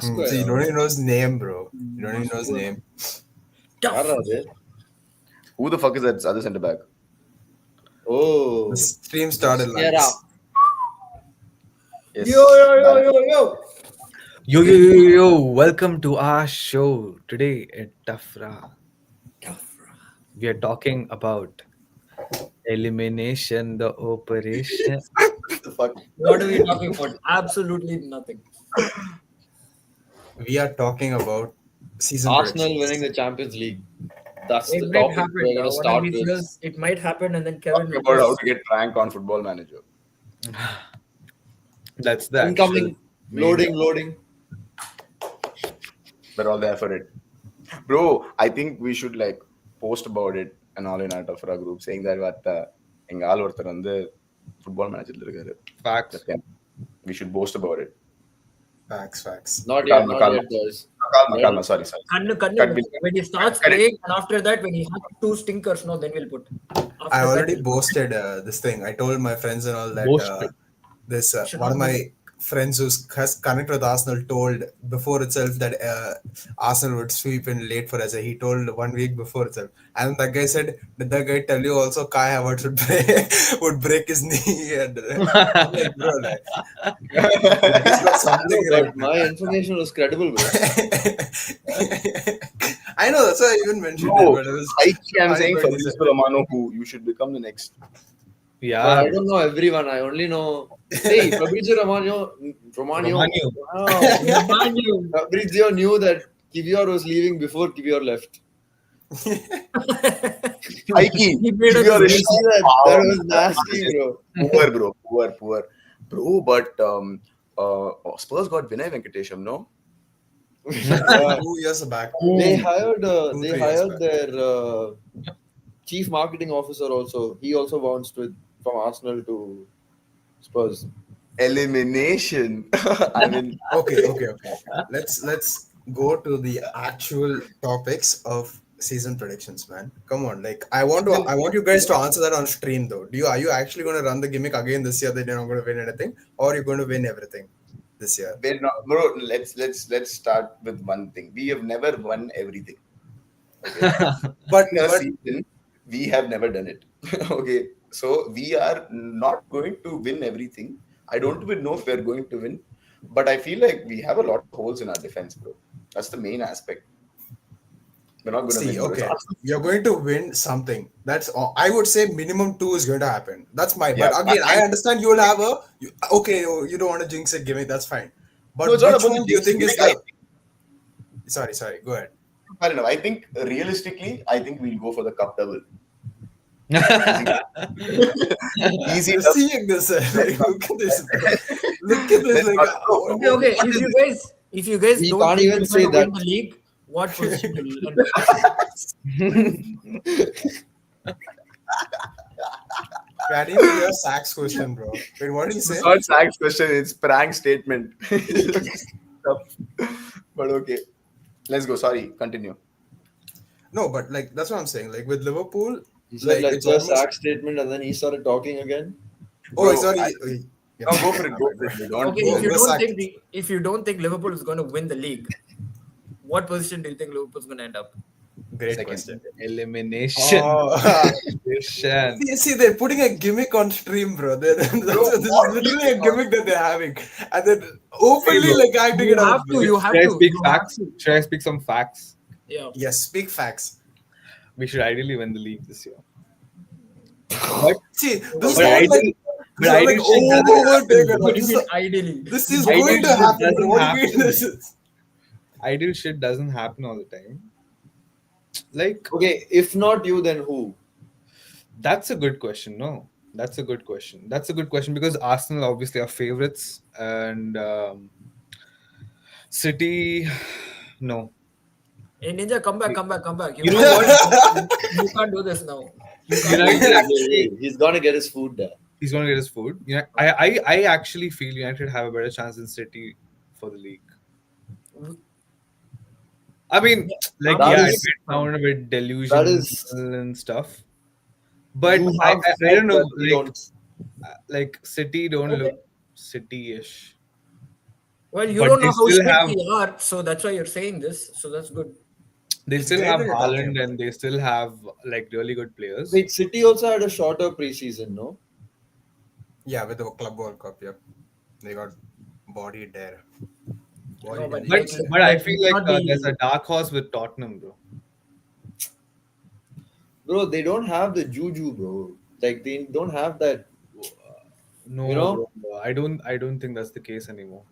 See, you don't even know his name, bro. You don't even know his name. Who the fuck is that other centre back? Oh. The stream started like Yeah. this. Yes. Yo. Yo, welcome to our show today at Tafra. We are talking about elimination, the operation. What the fuck? What are we talking about? Absolutely nothing. We are talking about season Arsenal predictions. winning the Champions League. That's It the might topic happen. we're going to One of start these with. years, it might happen, and then Kevin Talking will about how just- to get rank on Football Manager. That's the Incoming, actual loading. We're all there for it. Bro, I think we should like post about it and all in our Tafra group saying that what எங்க ஆள் ஒருத்தர் வந்து football மேனேஜர்ல இருக்காரு. facts. We should boast about it. Facts. Not yet, guys. Kalma, sorry. Kannu, Cut me. when he starts Cut it. playing, and after that, when he has two stinkers, no, then we'll put. After I that, already we'll put. boasted this thing. I told my friends and all that Boasted. this Should one of not my friends who's has connected with Arsenal told before itself that Arsenal would sweep in late for us. He told 1 week before itself, and that guy said, "Did that guy tell you also Kai Havertz would break his knee?" And I'm like, bro, like, he's got something But right. my information was credible, bro. I know, that's why I even mentioned Bro, it. But it was I'm saying funny, Fabrizio Romano, who you should become the next. But Yeah. I don't know everyone. I only know. Hey, Fabrizio Romano. Romagnio. Wow. Manu. Fabrizio knew that Kivior was leaving before Kivior left. Mikey, He made Kivior us is You see that? That was nasty, bro. poor. Bro, but Spurs got Vinay Venkatesham, no? 2 years back. They hired Two, they 3 years hired back. their chief marketing officer also. He also bounced from Arsenal to Spurs. Elimination. I mean, Okay. Let's go to the actual topics of season predictions, man. Come on, like I want you guys to answer that on stream though. Are you actually going to run the gimmick again this year that you're not going to win anything, or you're going to win everything this year? we're not, bro. Let's start with one thing. We have never won everything. Okay? But In a season, we have never done it. Okay, so we are not going to win everything. I don't even know if we're going to win, but I feel like we have a lot of holes in our defense, bro. That's the main aspect. We're not going to see, win. bro. okay, It's Arsenal. you're going to win something. That's all. I would say minimum 2 is going to happen. That's my. Yeah, But again, I- I understand you will have okay. You don't want to jinx it, gimmick. That's fine. But No, it's not which about one the do you think is gimmick. the? Sorry. Go ahead. Fair enough. I think realistically, we'll go for the cup double. Easy. You're seeing this. Like, look at this. Bro. Look at this. Like, Okay. If you guys We don't can't think even you're say gonna win that. the league, what position will you end up? Can't even hear Sack's question, bro. Wait, what did you say? It's not Zach's question, it's prank statement. But okay. Let's go. Sorry, continue. No, but like that's what I'm saying. Like with Liverpool, He said like it's the almost- sack statement, and then he started talking again. Oh, Bro, sorry. No, go for it. We don't Okay, go. if you don't think Liverpool is going to win the league, what position do you think Liverpool's going to end up? Great Second. question. Elimination. Oh. Elimination. See, they're putting a gimmick on stream, bro. This is literally a gimmick that they're having, and then openly like acting it out. bro. You have Should I to. speak You have facts? to. Should I speak some facts? Yeah. Yes, speak facts. We should ideally win the league this year. See, this is But not ideal- like but ideal shit doesn't overtaken. What do you mean ideally? This is Ideal going to shit happen. doesn't What do you mean happen. this is? Ideal shit doesn't happen all the time. Like, Okay, if not you, then who? that's a good question. No, that's a good question. That's a good question because Arsenal obviously are favorites and City, no. Hey, Ninja, come back. You know what? You can't do this now. You can't. United actually, He's gonna get his food there. he's going to get his food. You know, I actually feel United have a better chance than City for the league. I mean, like, That yeah, is- it might sound a bit delusional is- and stuff. But You I have don't know, hope that we don't. like City don't Okay. look City-ish. Well, you But don't they know how still shit have we are, so that's why you're saying this. So that's good. they It's still great have when you're talking Haaland about and they still have like really good players. Wait, City also had a shorter preseason, no? Yeah, with the Club World Cup, yep. They got bodied there. No, Bodied but in But the like, sand. but I like feel it's like not the there's a dark horse with Tottenham, bro. Bro, they don't have the juju, bro. Like they don't have that. No, You know? bro. I don't think that's the case anymore.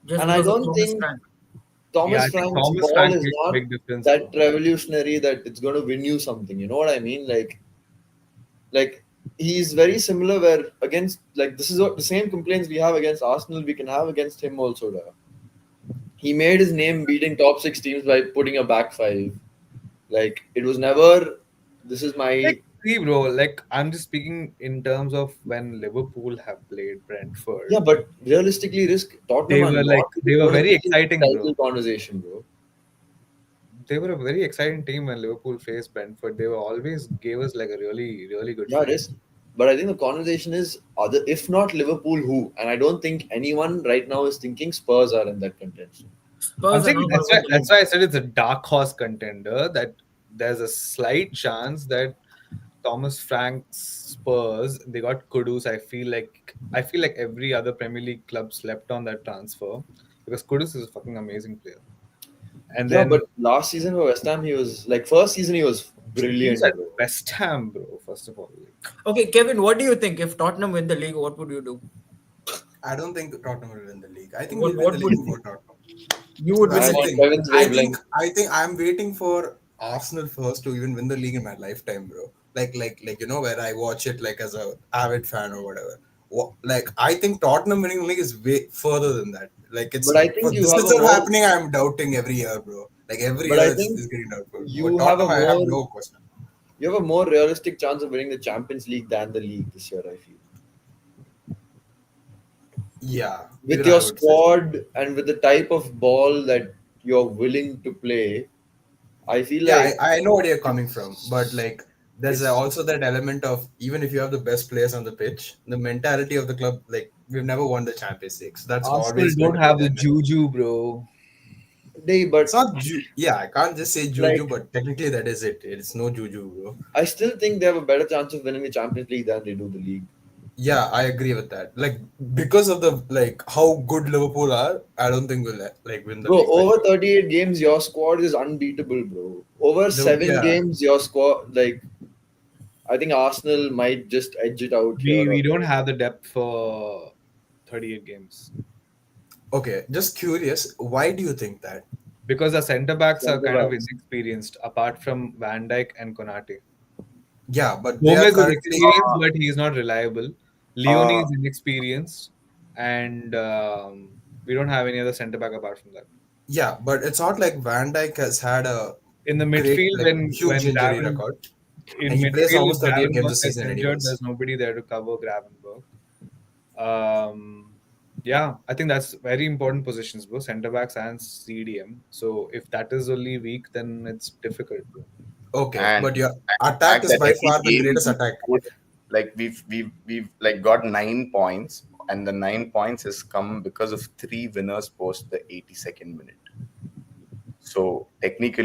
just And I because of don't Thomas think Frank. Yeah, Thomas I think Frank's Thomas ball Frank is makes a not big difference, that bro. revolutionary that it's going to win you something. You know what I mean? Like he's very similar. Where against like this is what the same complaints we have against Arsenal, we can have against him also. Da. He made his name beating top six teams by putting a back five. Like it was never. This is my. Like, see, bro, like I'm just speaking in terms of when Liverpool have played Yeah, Brentford. but realistically, risk Tottenham They are were not like they even were going to very be in exciting, the title bro. conversation, bro. They were a very exciting team when Liverpool faced Brentford. They were always gave us like a really, really good Yeah, fight. risk. But I think the conversation is other, if not Liverpool, who? And I don't think anyone right now is thinking Spurs are in that contention. I'm Spurs are saying not going that's to win why the that's league. why I said it's a dark horse contender. That there's a slight chance that Thomas Frank's Spurs they got Kudus. I feel like every other Premier League club slept on that transfer because Kudus is a fucking amazing player. And Yeah, then but last season for West Ham, he was like first season he was he's brilliant, at bro. West Ham, bro. First of all, like, Okay, Kevin, what do you think if Tottenham win the league? What would you do? I don't think Tottenham will win the league. I think What we'll win what the would league before Tottenham. you would win That's the I'm the on league? thing. Kevin's I think wavelength. I think I'm waiting for Arsenal first to even win the league in my lifetime, bro. Like you know where I watch it like as a avid fan or whatever. Like I think Tottenham winning the league is way further than that. Like But it's I for think you this have a itself more. happening. I'm doubting every year, bro. Like every But year I it's, think it's getting doubtful. But you have a Tottenham, I have more. no question. You have a more realistic chance of winning the Champions League than the league this year. I feel Yeah, with even your I would say so. squad and with the type of ball that you're willing to play, I feel Yeah, like I know where you're coming from, but like there's it's also that element of even if you have the best players on the pitch, the mentality of the club, like we've never won the Champions League, so that's Arsenal always going don't to be have the there. juju, bro. day, It's but not yeah, I can't just say Juju, like but technically that is it. It's no Juju, bro. I still think they have a better chance of winning the Champions League than they do the league. Yeah, I agree with that. Like because of the like how good Liverpool are, I don't think we'll like win the Bro, league for over sure. 38 games, your squad is unbeatable, bro. Over seven Yeah, games, your squad, like, I think Arsenal might just edge it out here We or we don't there. have the depth for 38 games okay. Just curious, why do you think that? because our centre backs are Centre kind of backs. inexperienced apart from Van Dijk and Konate. Yeah, but they are Gomez is currently experienced, but he's not reliable. Leone Uh, is inexperienced, and we don't have any other centre back apart from that. yeah, but it's not like Van Dijk has had a In the great midfield, like huge injury record, and In he plays midfield, almost if 38 games Gravenberg a gets season injured, anyways. there's nobody there to cover Gravenberg. Yeah, I think that's very important positions, bro. Centre backs and CDM. So if that is only weak, then it's difficult, bro. Okay, and but your the attack fact is that by every far the game greatest we attack. put, like we've like got 9 points, and the 9 points has come because of 3 winners post the 82nd minute. So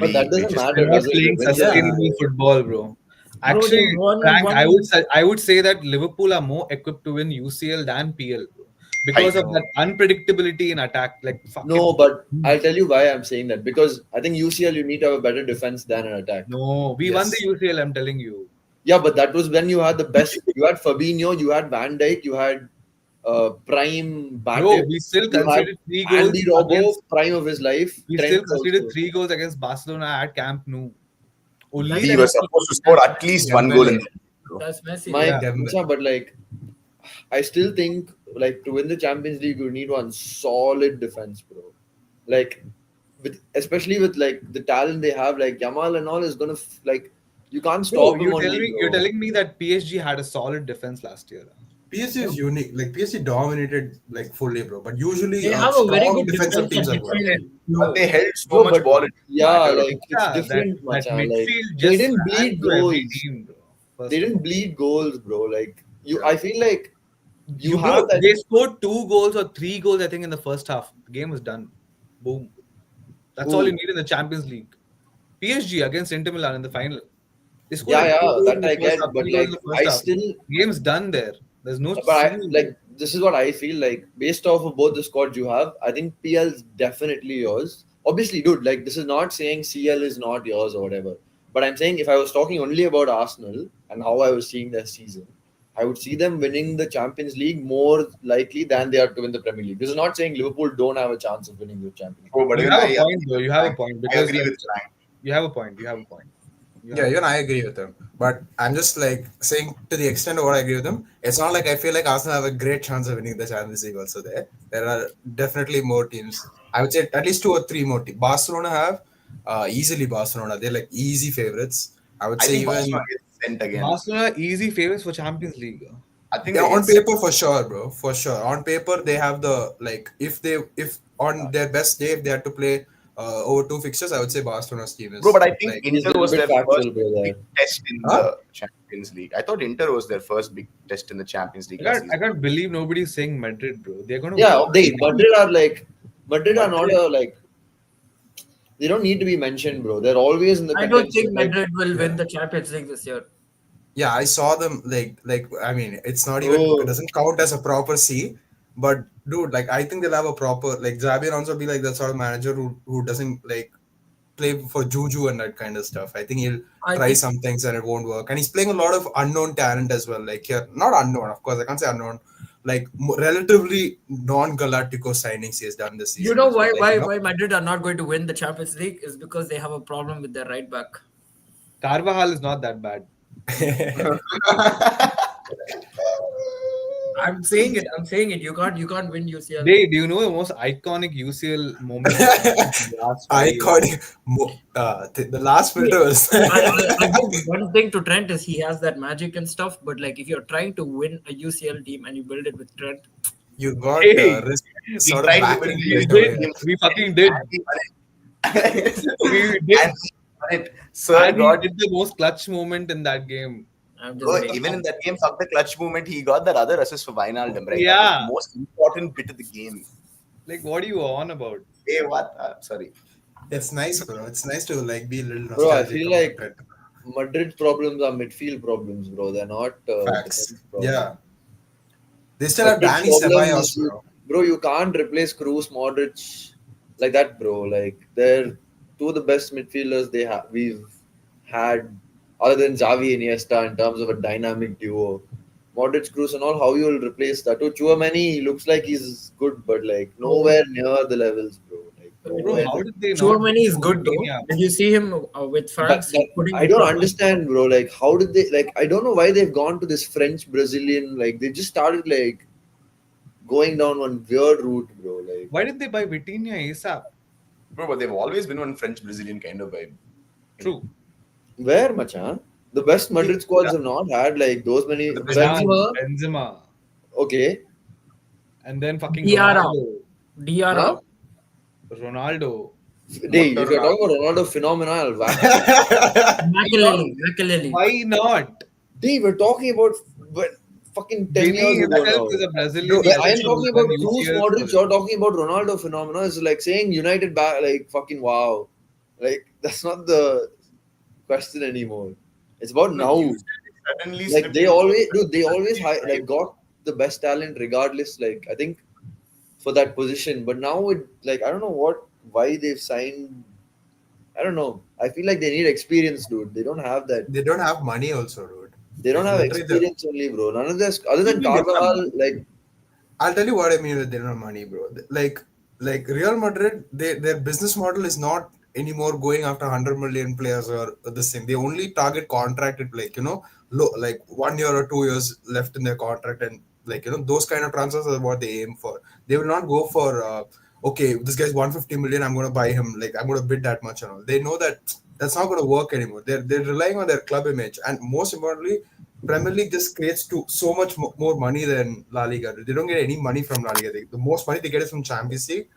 But that technically, we doesn't just We're matter, not does it? playing When the Yeah, sustainable league, football, bro. Bro, they Actually, won Frank, one. I would say that Liverpool are more equipped to win UCL than PL, bro, because hype. of that unpredictability in attack. Like fucking no, but I'll tell you why I'm saying that. Because I think UCL, you need to have a better defense than an attack. no, we won the yes. UCL. I'm telling you. Yeah, but that was when you had the best. You had Fabinho, you had Van Dijk, you had prime Bro, Batip, we still you had conceded 3 goals Andy Robbo, against. prime of his life, We Trent still conceded also. 3 goals against Barcelona at Camp Nou. Only That's We that were Messi. supposed to score That's at least Messi. one goal in Dembele, the game, bro. That's Messi, My bro. yeah. Dembele. but like I still think like to win the Champions League you need one solid defense, bro. Like with especially with like the talent they have, like Yamal and all is gonna like you can't Bro, stop him only, you're bro. telling me that PSG had a solid defense last year. PSG is unique. Like PSG dominated like fully, bro. But usually, They have a very strong good defensive defense teams and are good. defense. But they held so No, much but ball, it didn't yeah, matter. like it's Yeah, different, that macha. Like midfield they just didn't ran bleed through every goals. team, bro. They First of didn't all, bleed goals, bro. Like you, Yeah. I feel like You have that. They scored 2 goals or 3 goals, I think, in the first half. The game was done. Boom. That's all Who? you need in the Champions League. PSG against Inter Milan in the final. They scored Yeah, like two yeah, goals that in the I first get, half, but 3 goals in like the first I half. still, Game's done there. There's no but I single like this is what I feel like based off of both the squads you have. I think PL is definitely yours. Obviously, dude, like this is not saying CL is not yours or whatever. But I'm saying if I was talking only about Arsenal and how I was seeing their season, I would see them winning the Champions League more likely than they are to win the Premier League. This is not saying Liverpool don't have a chance of winning the Champions League. Oh, but You even have I a point, agree though. with You have a Frank. point I because agree like with Frank. you have a point. You have a point. You Yeah, have a even I agree with him. But I'm just like saying to the extent of what I agree with him, it's not like I feel like Arsenal have a great chance of winning the Champions League also there are definitely more teams. I would say at least 2 or 3 more teams. Barcelona have easily Barcelona. They're like easy favorites. I would I say think Barcelona even gets sent again. Barcelona easy favorites for Champions League. I think yeah, they on get sent. paper for sure, bro. For sure. On paper they have the like if on their best day if they had to play over 2 fixtures, I would say Barcelona's team Bro, is but I think like He's a Inter little was bit their first factual, bro. big There. test in huh? the Champions League. I thought Inter was their first big test in the Champions League I last can't, I season. can't believe nobody's saying Madrid, bro. They're gonna Yeah, win. they Madrid are not Madrid- a like they don't need to be mentioned, bro. They're always in the I don't contention. think Like, Madrid will win the Champions League this year. Yeah, I saw them like I mean it's not even it bro, doesn't count as a proper C, but dude, like I think they'll have a proper like Xabi Alonso will be like that sort of manager who doesn't like play for juju and that kind of stuff. I think he'll I try think some things and it won't work. And he's playing a lot of unknown talent as well. Like here, not unknown, of course, I can't say unknown. Like relatively non-Galactico signings he has done this you season. know as well. Like, why Madrid are not going to win the Champions League is because they have a problem with their right back. Carvajal is not that bad. I'm saying it. I'm saying it. You can't win UCL. They, do you know the most iconic UCL moment in the last 5 years? Iconic. The last filter was. I give one thing to Trent is he has that magic and stuff, but like if you're trying to win a UCL team and you build it with Trent, You got Hey, risk He sort of tried to backing win We right the away. did. game. We fucking did. And he won it. We did. And he won it. Sir And he got did the most clutch moment in that game. I'm just bro, making even in that game, fuck the clutch movement, he got that other assist for Wijnaldum, right? That was Yeah. the most important bit of the game. Like, what are you on about? Hey, what? Sorry. It's nice, bro. It's nice to like be a little bro, I nostalgic. feel about like it. Madrid's problems are midfield problems, bro. They're not Facts. defense problems. Yeah. They still have Madrid's Danny problem Ceballos, is you- bro. Bro, you can't replace Kroos, Modric like that, bro. Like they're two of the best midfielders we've had, other than Xavi and Iniesta, in terms of a dynamic duo. Modric, Kroos, and all. How you will replace that? To Chouameni, he looks like he's good, but like nowhere near the levels, bro. Like Bro, nowhere. how did they not? Chouameni is good though. Vitinha? Did you see him with France? I don't understand, bro. Like, how did they? Like, I don't know why they've gone to this French Brazilian. Like, they just started like going down one weird route, bro. Like, Why did they buy Vitinha ASAP? Bro, but they've always been one French Brazilian kind of vibe. True. where, macha? The best Madrid squads have not had like those many. The Benzema, Benzema. okay. And then fucking Diarra. Ronaldo. Diarra. Huh? Ronaldo. If you're talking about Ronaldo phenomenal, Makelele. Why not? we're talking about fucking 10 Vinny years ago himself now. is a Brazilian. Yeah, I am legend talking who's about done Kroos, UCL Modric. for- You're talking about Ronaldo phenomena. It's like saying United back, like fucking wow. Like that's not the question anymore. It's about now. Suddenly Like slipped they into- always, dude. They always like got the best talent regardless. Like I think for that position, but now it like I don't know why they've signed. I don't know. I feel like they need experience, dude. They don't have that. They don't have money, also, dude. They don't have Literally, experience only, bro. None of this other than They don't have Carvajal, like I'll tell you what I mean with they don't have money, bro. Like Real Madrid, their business model is not anymore going after 100 million players or the same. They only target contracted, like like 1 year or 2 years left in their contract, and like those kind of transfers are what they aim for. They will not go for okay, this guy's 150 million, I'm gonna buy him, like I'm gonna bid that much and all. They know that that's not gonna work anymore. They're relying on their club image, and most importantly, Premier League just creates so much more money than La Liga. They don't get any money from La Liga. The most money they get is from Champions League,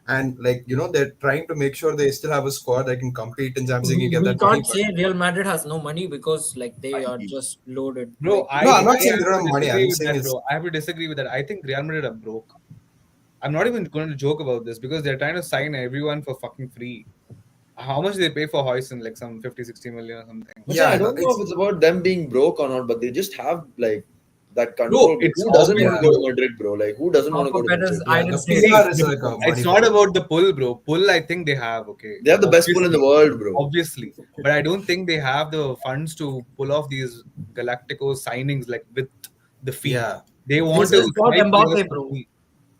and like they're trying to make sure they still have a squad that can compete in Champions League and get We that money. can't say Real Madrid has no money because like they are just loaded. Bro, Like, No, I'm not I saying they have don't to have money. disagree I'm with saying that, it's bro. I have to disagree with that. I think Real Madrid are broke. I'm not even going to joke about this because they're trying to sign everyone for fucking free. How much do they pay for Hoyson? Like some 50-60 million or something. Yeah, I no, don't know if it's about them being broke or not, but they just have like that Bro, control. it's Who doesn't want to obvious. go to Madrid, bro? Like who doesn't want to go to Perez, Madrid? I Yeah, didn't the say PR is The- like a money. It's not about the pull, bro. Pull, I think they have, okay. They have the best pull in the world, bro. Obviously. But I don't think they have the funds to pull off these Galactico signings like with the fee. Yeah. They want They to just bought snipe Mbappe, players for bro. free.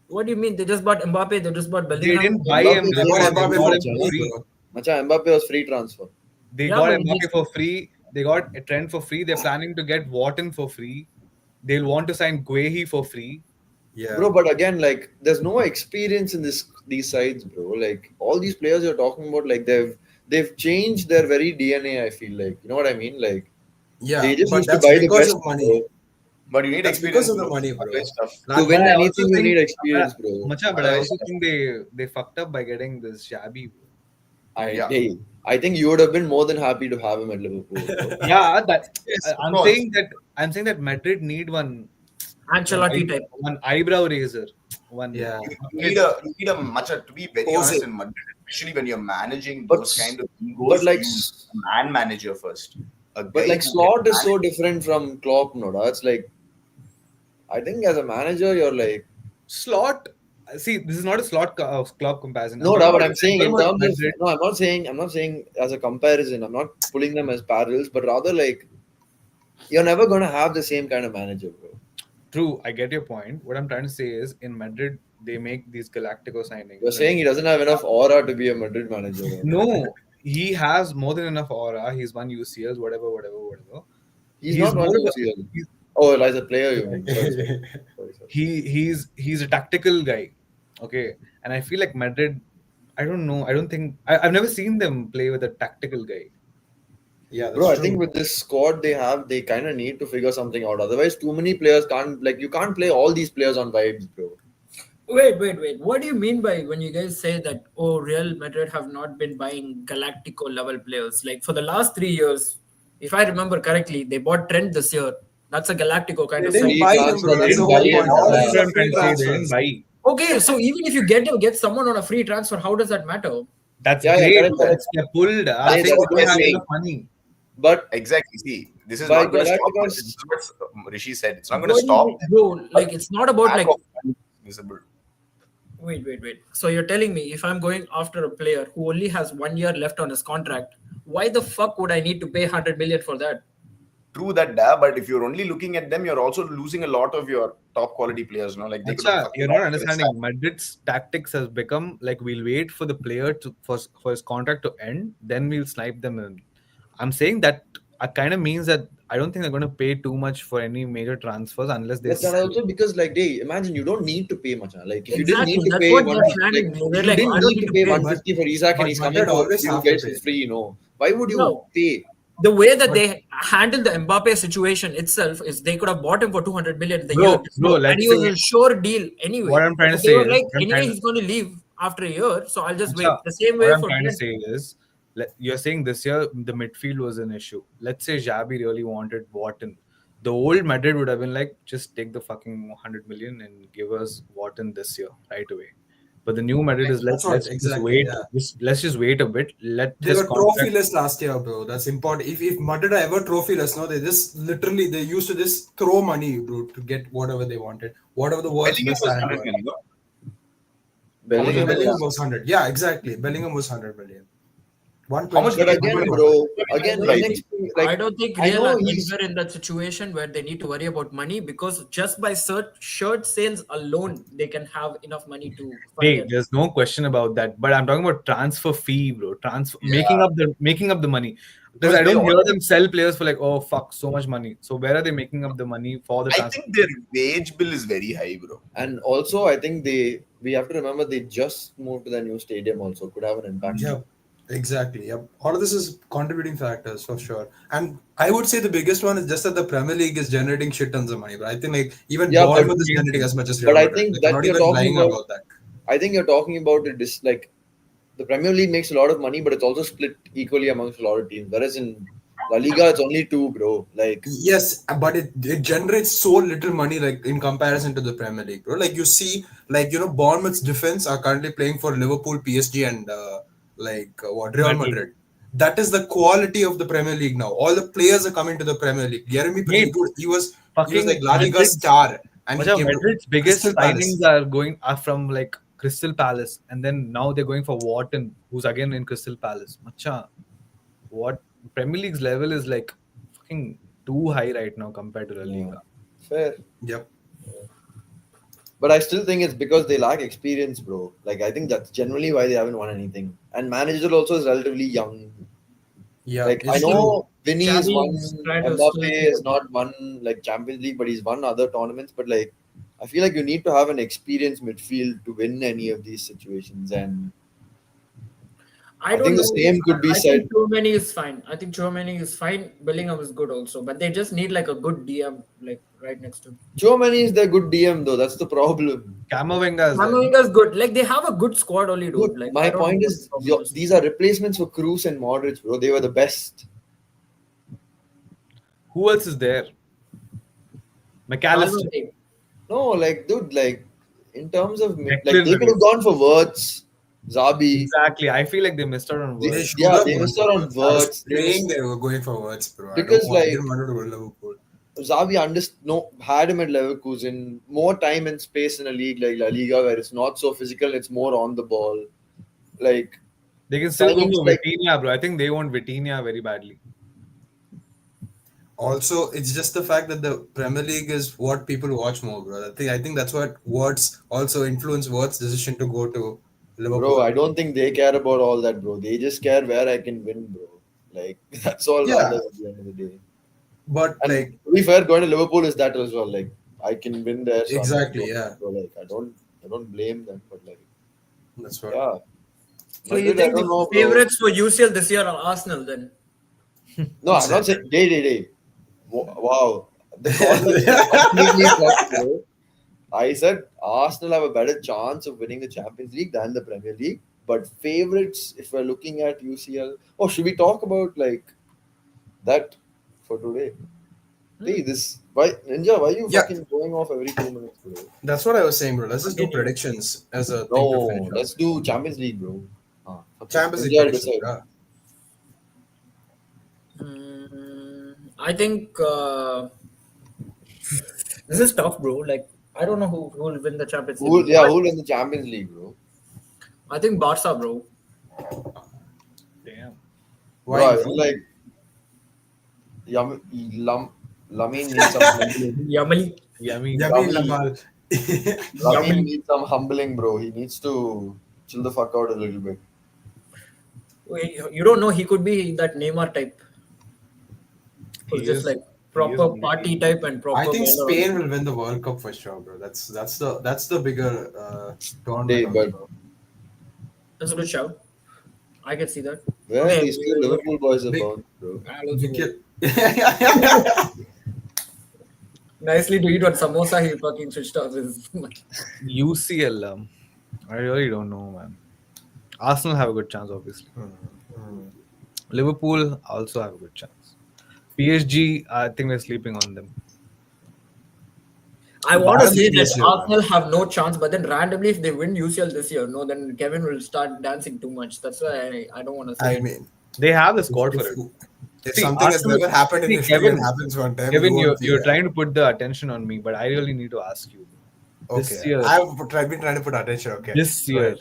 What do you mean? They just bought Mbappe. They just bought They Bellingham. didn't buy Mbappe him. is They got Yeah, Mbappe they for got free, free. bro. Macha, Mbappe was free transfer. They Yeah, got but Mbappe just- for free. They got a Trent for free. They're planning to get Wharton for free. They'll want to sign Guehi for free. Yeah. Bro, but again, like there's no experience in these sides, bro. Like all these players you're talking about, like they've changed their very DNA, I feel like. You know what I mean? Like Yeah, they just but used to that's buy the because best, of money. bro. But you need That's experience. because of the bro. money, bro. Otherwise tough. To win But I also anything, you think- need experience, bro. Macha, but I Otherwise, also think they fucked up by getting this Shabby. Yeah. I think you would have been more than happy to have him at Liverpool. Bro. Yeah, that Yes, of I'm course. saying that Madrid need one Ancelotti type. one eyebrow raiser. One Yeah. You need a much to be very Ozil. honest in Madrid, especially when you're managing But- those kind of egos. but like- you need a man manager first. A But guy like who Slot can is so different from Klopp, no? It's like I think as a manager, you're like slot. See, this is not a slot club comparison. no, I'm but talking I'm saying in about terms of Madrid. no, I'm not saying as a comparison. I'm not pulling them as parallels, but rather like you're never gonna have the same kind of manager, bro. True, I get your point. What I'm trying to say is, in Madrid, they make these Galactico signings. You're saying he doesn't have enough aura to be a Madrid manager. Bro. No, he has more than enough aura. He's won UCLs, whatever. He's He's not one more of a- UCL. he's- Oh, as a player, you mean? Sorry. he's a tactical guy, okay. And I feel like Madrid. I don't know. I don't think I've never seen them play with a tactical guy. Yeah, that's Bro, I true. think with this squad they have, they kind of need to figure something out. Otherwise, too many players can't like you can't play all these players on vibes, bro. Wait. What do you mean by when you guys say that, oh, Real Madrid have not been buying Galactico level players? Like for the last 3 years, if I remember correctly, they bought Trent this year. That's a Galactico kind They of didn't signing. buy him, bro. They That's the didn't whole buy him. point. All Yeah. these That's are what I'm free trying to say. They transfers. didn't buy. Okay, so even if you get someone on a free transfer, how does that matter? That's Yeah, great. correct. But they're pulled. I'm That's saying what they we're don't have saying. enough money. But Exactly. See, this is By not going to stop. Galacticos- This is what Rishi said. It's not going to What do you stop. mean, bro, like it's not about Lack like of money is visible. wait. So you're telling me if I'm going after a player who only has 1 year left on his contract, why the fuck would I need to pay 100 million for that? True that, but if you're only looking at them, you're also losing a lot of your top quality players. No, like they could have Acha, fucking you're not lost their understanding. staff. Madrid's tactics has become like we'll wait for the player for his contract to end, then we'll snipe them in. I'm saying that kind of means that I don't think they're going to pay too much for any major transfers unless they. But that also because like they imagine you don't need to pay much. Like if you Exactly, didn't need to that's pay what one, they're planning. like, They're you like, I didn't don't need need to to pay pay, 150 for Isaac but and he's coming Madrid for always you have to guys pay. for free. No, why would you No. pay? The way that they handle the Mbappe situation itself is they could have bought him for 200 million the Bro, year before, let's and he was say- a sure deal anyway. What I'm trying to So they say were is- like, what I'm anyway, trying to- he's going to leave after a year, so I'll just wait. Acha, The same what way I'm for trying to Trent. say is, you're saying this year the midfield was an issue. Let's say Xabi really wanted Wharton. The old Madrid would have been like, just take the fucking 100 million and give us Wharton this year right away. But the new Madrid is That's what- let's just exactly, wait. yeah. Let's just wait a bit. Let They his were contract. trophyless last year, bro. That's important. If Madrid are ever trophyless, no, they just literally they used to just throw money, bro, to get whatever they wanted, whatever the world's Bellingham best was talent 100 was. million, no? Bellingham, Bellingham was 100. Yeah, exactly. Bellingham was 100 million. How much 120. but again, bro, again, Like- next, I like don't think I Real know are he's- anywhere in that situation where they need to worry about money because just by shirt sales alone, they can have enough money to fund Hey, it. there's no question about that. But I'm talking about transfer fee, bro. Transfer making up the money. Because Because I don't they hear them sell players for like, oh fuck, so much money. So where are they making up the money for the I transfer? think their wage bill is very high, bro. and also I think we have to remember they just moved to the new stadium. Also could have an impact. Yeah, exactly. Yep. All of this is contributing factors for sure. And I would say the biggest one is just that the Premier League is generating shit tons of money. But I think like even Yeah, but- Bournemouth is generating as much as but Real I Madrid. think Like, that I'm not you're even talking lying about- about that. I think you're talking about it. This like the Premier League makes a lot of money, but it's also split equally amongst a lot of teams. Whereas in La Liga, it's only two, bro. Like, Yes, but it generates so little money like in comparison to the Premier League, bro. Like you see, like Bournemouth's defense are currently playing for Liverpool, PSG, and what Real Madrid. Madrid. That is the quality of the Premier League now. All the players are coming to the Premier League. Jeremy Pino, Mate, dude, he was like Fucking La Liga Madrid's, star, and he came to Madrid's biggest Crystal Palace. signings are from like Crystal Palace, and then now they're going for Wharton, who's again in Crystal Palace. Macha, what Premier League's level is like fucking too high right now compared to La Liga. fair. Yep. But I still think it's because they lack experience, bro. Like, I think that's generally why they haven't won anything. And manager also is relatively young. Yeah. Like, I it's know Vinny has Xavi won, is trying to Mbappe still- has not won like Champions League, but he's won other tournaments. But like, I feel like you need to have an experienced midfield to win any of these situations. And I don't think the know. same could be I said. think Chouameni is fine. I think Chouameni is fine. Bellingham is good also, but they just need like a good DM like right next to him. Chouameni is their good DM though. That's the problem. Camavinga is there. Camavinga is good. Like they have a good squad only, dude. Dude, Like my I don't point know is, what the problem is. these are replacements for Cruz and Modric, bro. They were the best. Who else is there? McAllister. Valverde. No, like, dude, like, in terms of like, Declan they could have Rice. gone for Wirtz, Zabi. Exactly. I feel like they missed out on They- words. should yeah, have they gone missed for out on Wirtz. I was Wirtz. They praying missed- they were going for words, bro. Because, I didn't want to go to Liverpool. Zabi had him at Leverkusen. More time and space in a league like La Liga, where it's not so physical, it's more on the ball. Like, They can still go Signings for like- Vitinha, bro. I think they want Vitinha very badly. Also, it's just the fact that the Premier League is what people watch more, bro. I think that's what Words also influenced Words' decision to go to Liverpool. bro, I don't think they care about all that, bro. They just care where I can win, bro. Like, that's all Yeah. matters at the end of the day. But And like, to be fair, going to Liverpool is that as well. Like, I can win there. So I'm Exactly, not- yeah. So, like, I don't blame them, but like, that's what. yeah. So you Madrid, I think don't the know, bro. favorites for UCL this year are Arsenal then? No, I'm not saying. Day. Wow. The concept is completely fucked, bro. I said Arsenal have a better chance of winning the Champions League than the Premier League. But favorites, if we're looking at UCL, should we talk about like that for today? Hey, why you Yeah. fucking going off every 2 minutes, bro? That's what I was saying, bro. Let's just do Continue. predictions as a thing to No, finish off. let's do Champions League, bro. Champions League India will predictions, decide. yeah. I think this is tough, bro. Like I don't know who will win the Champions League. Who'll win the Champions League, bro? I think Barca, bro. Damn. Why? Bro, I bro? feel like Lamine needs some humbling. Yamali. Yummy. Yamin Yummy. Lamal. Lamine needs some humbling, bro. He needs to chill the fuck out a little bit. Wait, you don't know, he could be that Neymar type. Who's He just is- like he proper is party type and proper. I think winner. Spain will win the World Cup for sure, bro. That's the bigger tournament. Hey, of but- it, bro. That's a good shout. I can see that. Where Okay, these two Liverpool boys are Big- born, bro? I'll also go. Wicket. Nicely to eat one samosa, he fucking switched off his. UCL. I really don't know, man. Arsenal have a good chance, obviously. Liverpool also have a good chance. PSG, I think we're sleeping on them. I want to Bayern say that this year, man. Arsenal have no chance, but then randomly, if they win UCL this year, no, then Kevin will start dancing too much. That's why I don't want to say. I mean, They have the squad for if, it. if See, something has Arsenal- never happened in see, history Kevin- and happens one time, Kevin, we won't you're be trying to put the attention on me, but I really need to ask you. This Okay. year, I've been trying to put attention. Okay. this Go year,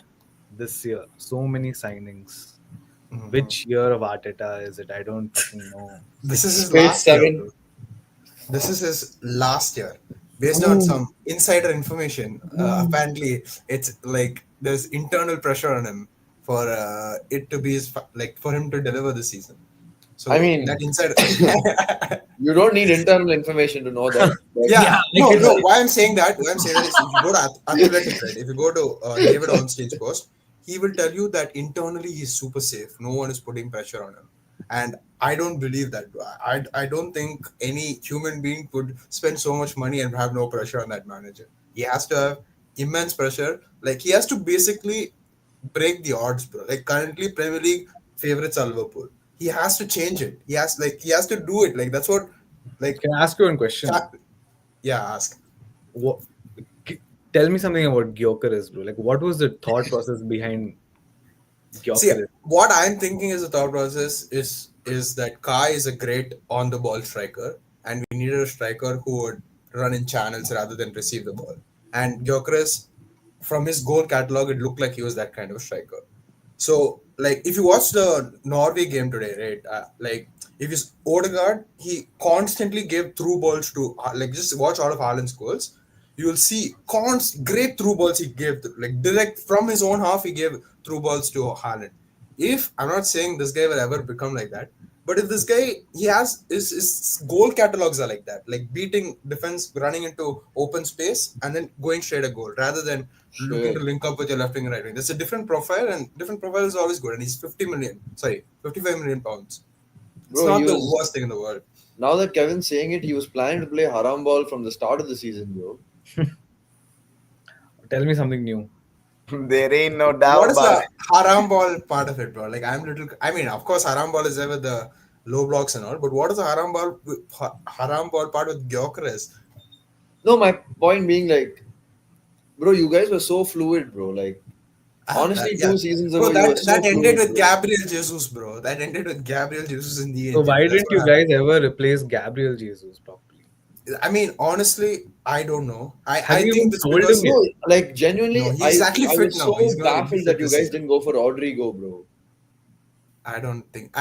ahead. so many signings. Mhm. Which year of Arteta is it? I don't fucking know. This is his Page last year. 7. Bro. This is his last year. Based on some insider information, apparently it's like there's internal pressure on him for it to be for him to deliver the season. So I mean- that insider. You don't need internal information to know that. But Yeah, Yeah, like no. it's- Why I'm saying that is if you go to Athletic, right? If you go to David Ornstein's post, he will tell you that internally he's super safe. No one is putting pressure on him, and I don't believe that. I don't think any human being would spend so much money and have no pressure on that manager. He has to have immense pressure. Like he has to basically break the odds, bro. Like currently Premier League favorites are Liverpool. He has to change it. He has to do it. Like that's what like Can I ask you one question? yeah, ask. What, tell me something about Gyökeres, bro. Like, what was the thought process behind See, Gyökeres? what I'm thinking is the thought process is that Kai is a great on the ball striker, and we needed a striker who would run in channels rather than receive the ball. And Gyökeres, from his goal catalog, it looked like he was that kind of striker. So, like, if you watch the Norway game today, right? Like, if you Odegaard, he constantly gave through balls to like just watch all of Haaland's goals. You will see great through balls he gave, like direct from his own half. He gave through balls to Haaland. If I'm not saying this guy will ever become like that, but if this guy he has his goal catalogs are like that, like beating defense, running into open space, and then going straight a goal rather than looking to Sure. link up with your left wing and right wing. That's a different profile, and different profile is always good. And he's 55 million pounds. It's Bro, he not the was. worst thing in the world. Now that Kevin's saying it, he was planning to play haram ball from the start of the season, bro. Tell me something new. There ain't no doubt What is about the haram ball part of it, bro? Like I mean, of course, haram ball is there with the low blocks and all, but what is the haram ball part with Gyökeres? No, my point being like, bro, you guys were so fluid, bro. Like, honestly, Yeah. 2 seasons Bro, ago, you were that, so that ended fluid, with bro. Gabriel Jesus, bro. That ended with Gabriel Jesus in the So end. why That's didn't what you happened. guys ever replace Gabriel Jesus properly? I mean, honestly, I don't know. Have I you think even this told him because yet? No, like genuinely, no, he's actually I fit was now. He's so gonna be baffled fit that you this guys year. didn't go for Rodrigo, bro. I don't think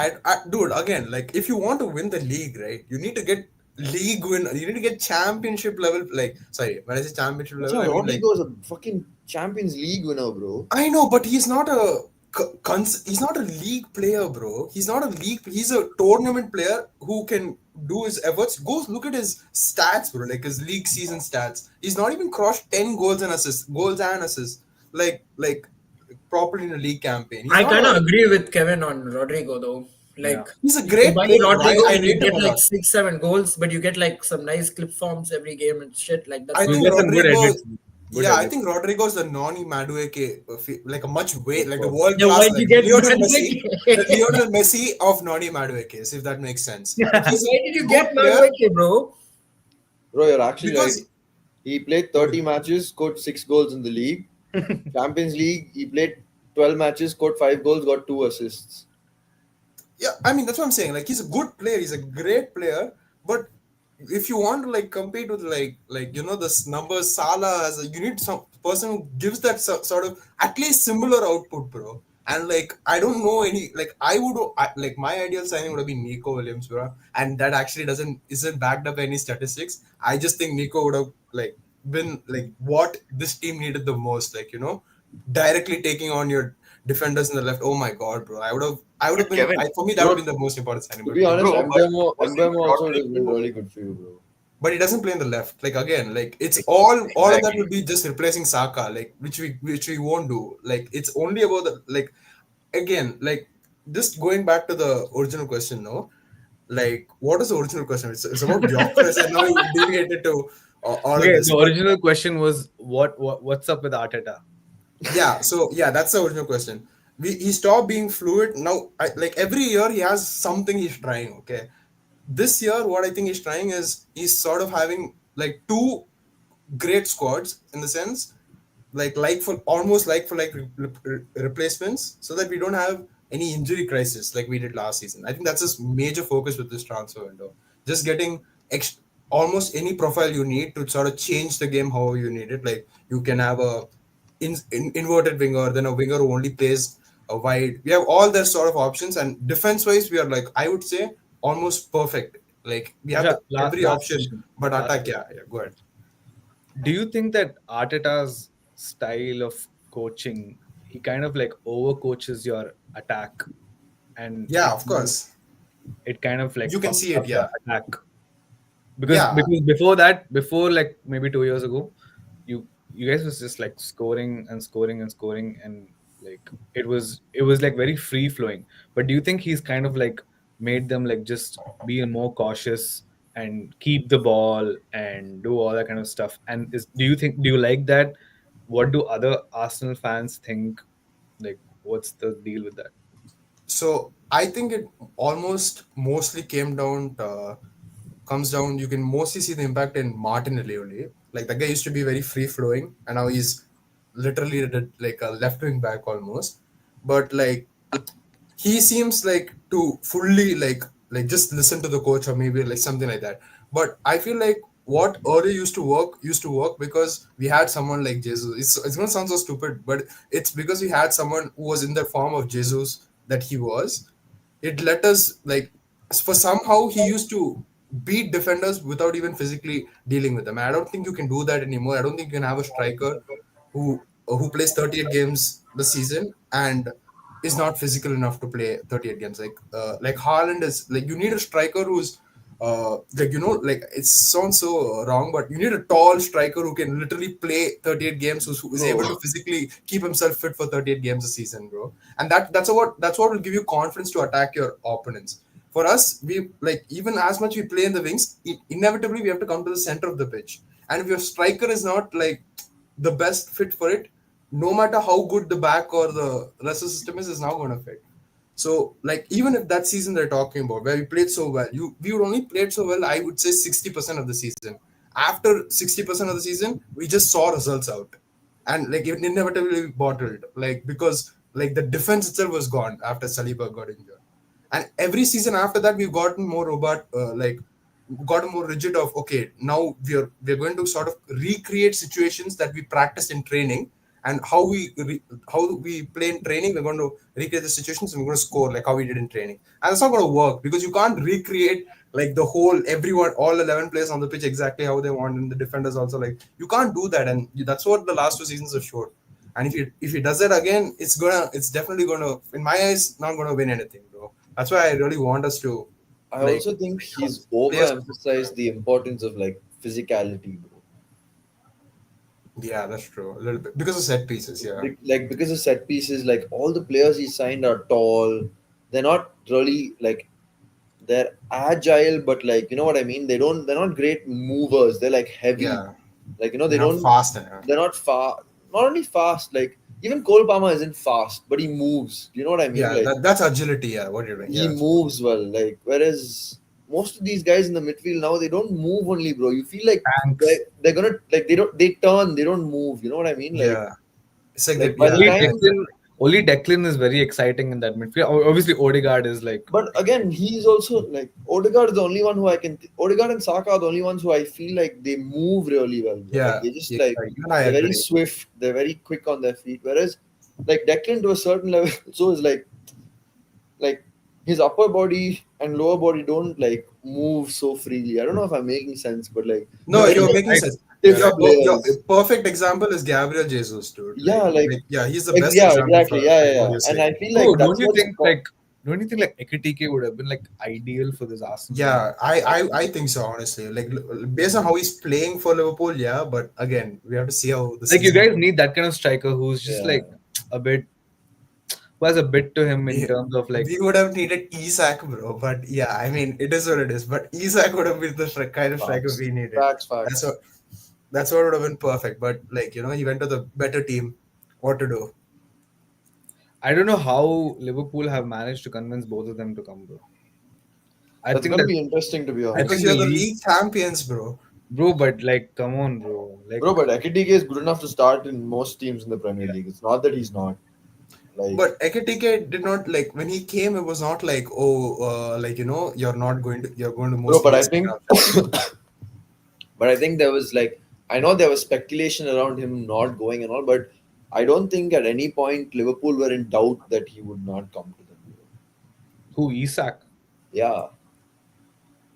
dude, again, like if you want to win the league, right, you need to get league win, you need to get championship level, like sorry, when I say championship That's level, why I mean like Rodrigo is a fucking Champions League winner, bro. I know, but he's not he's not a league player, bro. He's not a league. He's a tournament player who can do his efforts. Go look at his stats, bro. Like his league season stats. He's not even crossed 10 goals and assists. Like properly in a league campaign. He's I not kind of a. agree with Kevin on Rodrigo though. Yeah. Like He's a you great buy player, bro. Rodrigo I and you rate him get a like lot. 6, 7 goals, but you get like some nice clip forms every game and shit. Like that's I You not think get some good Rodrigo. edits. Good Yeah, I edits. think Rodrigo's the Noni Madueke, like a much way, like the Superb. world yeah. Why class, did you like get Lionel Messi, the Madueke? Lionel Messi of Noni Madueke, if that makes sense. Like he's Why a did you good get player Madueke, bro? Bro, you're actually right. because He played 30 matches, scored 6 goals in the league. Champions League, he played 12 matches, scored 5 goals, got 2 assists. yeah, I mean that's what I'm saying. Like he's a good player, he's a great player, but if you want to like compete with like you know this numbers Salah as a you need some person who gives that sort of at least similar output, bro. And like I don't know any like like my ideal signing would have been Nico Williams, bro. And that actually isn't backed up by any statistics. I just think Nico would have like been like what this team needed the most, like you know, directly taking on your defenders in the left. Oh my god, bro! I would have But been Kevin, for me that would Bro, have been the most important signing. to But be honest, bro, but wasn't Mbemo also would have been Rodrigo really good for you, bro. but he doesn't play in the left. Like again, like it's all of that exactly? would be just replacing Saka, like which we won't do. Like it's only about the like again, like just going back to the original question, no? Like what is the original question? It's about Gyökeres and now we deviated to all of Okay, this. the But original question was what's up with Arteta? yeah, so yeah, that's the original question. He stopped being fluid. Now, like every year, he has something he's trying. Okay, this year, what I think he's trying is he's sort of having like two great squads in the sense, like for like replacements, so that we don't have any injury crisis like we did last season. I think that's his major focus with this transfer window. Just getting almost any profile you need to sort of change the game however you need it. Like you can have a inverted winger, then a winger who only plays a wide. We have all their sort of options, and defense wise, we are like I would say almost perfect. Like we have Yeah, every last option, question. but Last attack, question. yeah, go ahead. Do you think that Arteta's style of coaching, he kind of like overcoaches your attack, and Yeah, of course, it kind of like you can fucks see it. up the Yeah, attack? Because yeah, before that, before like maybe 2 years ago, you guys was just like scoring and scoring and scoring, and like it was like very free flowing. But do you think he's kind of like made them like just be more cautious and keep the ball and do all that kind of stuff? And do you like that what do other Arsenal fans think? Like, what's the deal with that? So I think it almost mostly comes down. You can mostly see the impact in Martinelli only. Like the guy used to be very free flowing, and now he's literally like a left wing back almost. But like he seems like to fully like just listen to the coach or maybe like something like that. But I feel like what earlier used to work because we had someone like Jesus. It's gonna sound so stupid, but it's because we had someone who was in the form of Jesus that he was. It let us like for somehow he used to beat defenders without even physically dealing with them. I don't think you can do that anymore. I don't think you can have a striker who plays 38 games the season and is not physical enough to play 38 games. Like Haaland is like you need a striker who's like it sounds so wrong, but you need a tall striker who can literally play 38 games, who's able to physically keep himself fit for 38 games a season, bro. And that's what will give you confidence to attack your opponents. For us, we like even as much we play in the wings, inevitably we have to come to the center of the pitch. And if your striker is not like the best fit for it, no matter how good the back or the rest of the system is not going to fit. So, like, even if that season they're talking about, where we played so well, we would only played so well, I would say 60% of the season. After 60% of the season, we just saw results out. And, like, it inevitably bottled. Like, because, like, the defense itself was gone after Saliba got injured. And every season after that, we've gotten more robot, gotten more rigid of, okay, now we're going to sort of recreate situations that we practiced in training and how we play in training. We're going to recreate the situations and we're going to score like how we did in training, and it's not going to work because you can't recreate like the whole everyone all 11 players on the pitch exactly how they want, and the defenders also like you can't do that, and that's what the last two seasons have showed. And if he does that again, it's definitely gonna, in my eyes, not gonna win anything, bro. That's why I really want us to I like also think he's players. overemphasized the importance of like physicality, bro. Yeah, that's true. A little bit because of set pieces. Yeah, Like because of set pieces, like all the players he signed are tall. They're not really like they're agile, but like you know what I mean. They're not great movers. They're like heavy. yeah, Like you know they they're not don't. fast enough. They're not fast. Not only fast. Like even Cole Palmer isn't fast, but he moves. You know what I mean? Yeah, Like that's agility. Yeah, what you're doing. he Yeah, moves well. Like whereas most of these guys in the midfield now they don't move only, bro. You feel like Thanks. they're gonna like they turn, they don't move. You know what I mean? Like yeah. It's like like that. by the Yeah, time. Only Declan is very exciting in that midfield. Obviously, Odegaard is like But again, he's also like Odegaard is the only one who I can. Odegaard and Saka are the only ones who I feel like they move really well. Bro. Like yeah. they just Yeah, like even I they're very agree. swift. They're very quick on their feet. Whereas like Declan to a certain level, so is like his upper body and lower body don't like move so freely. I don't know if I'm making sense, but like No, they're you're very making I, sense. you're stiff right. Your players. perfect example is Gabriel Jesus, dude. Yeah, Yeah, he's the best yeah, example for exactly. Yeah, like yeah, what yeah. you're And saying. I feel Bro, like that's what's don't you think like Ekitike would have been like ideal for this Arsenal? Yeah, I think so, honestly. Like based on how he's playing for Liverpool, yeah. But again, we have to see how the Like you season guys goes. need that kind of striker who's just yeah. like a bit, who has a bit to him in We, terms of like we would have needed Isak, bro. But yeah, I mean, it is what it is. But Isak would have been the kind of striker Facts. we needed. Facts, That's facts. what that's what would have been perfect. But like he went to the better team. What to do? I don't know how Liverpool have managed to convince both of them to come, bro. I That's think gonna that be interesting to be I Because honest. think the you're the league, league champions, bro. bro. But like, come on, bro. Like, Bro, but Ekitike is good enough to start in most teams in the Premier League. It's not that he's not. Like, But Ekitike did not like when he came. It was not like you're going to bro, mostly but I miss think, out on Champions League. but I think there was like, I know there was speculation around him not going and all, but I don't think at any point Liverpool were in doubt that he would not come to them. who Isak? Yeah,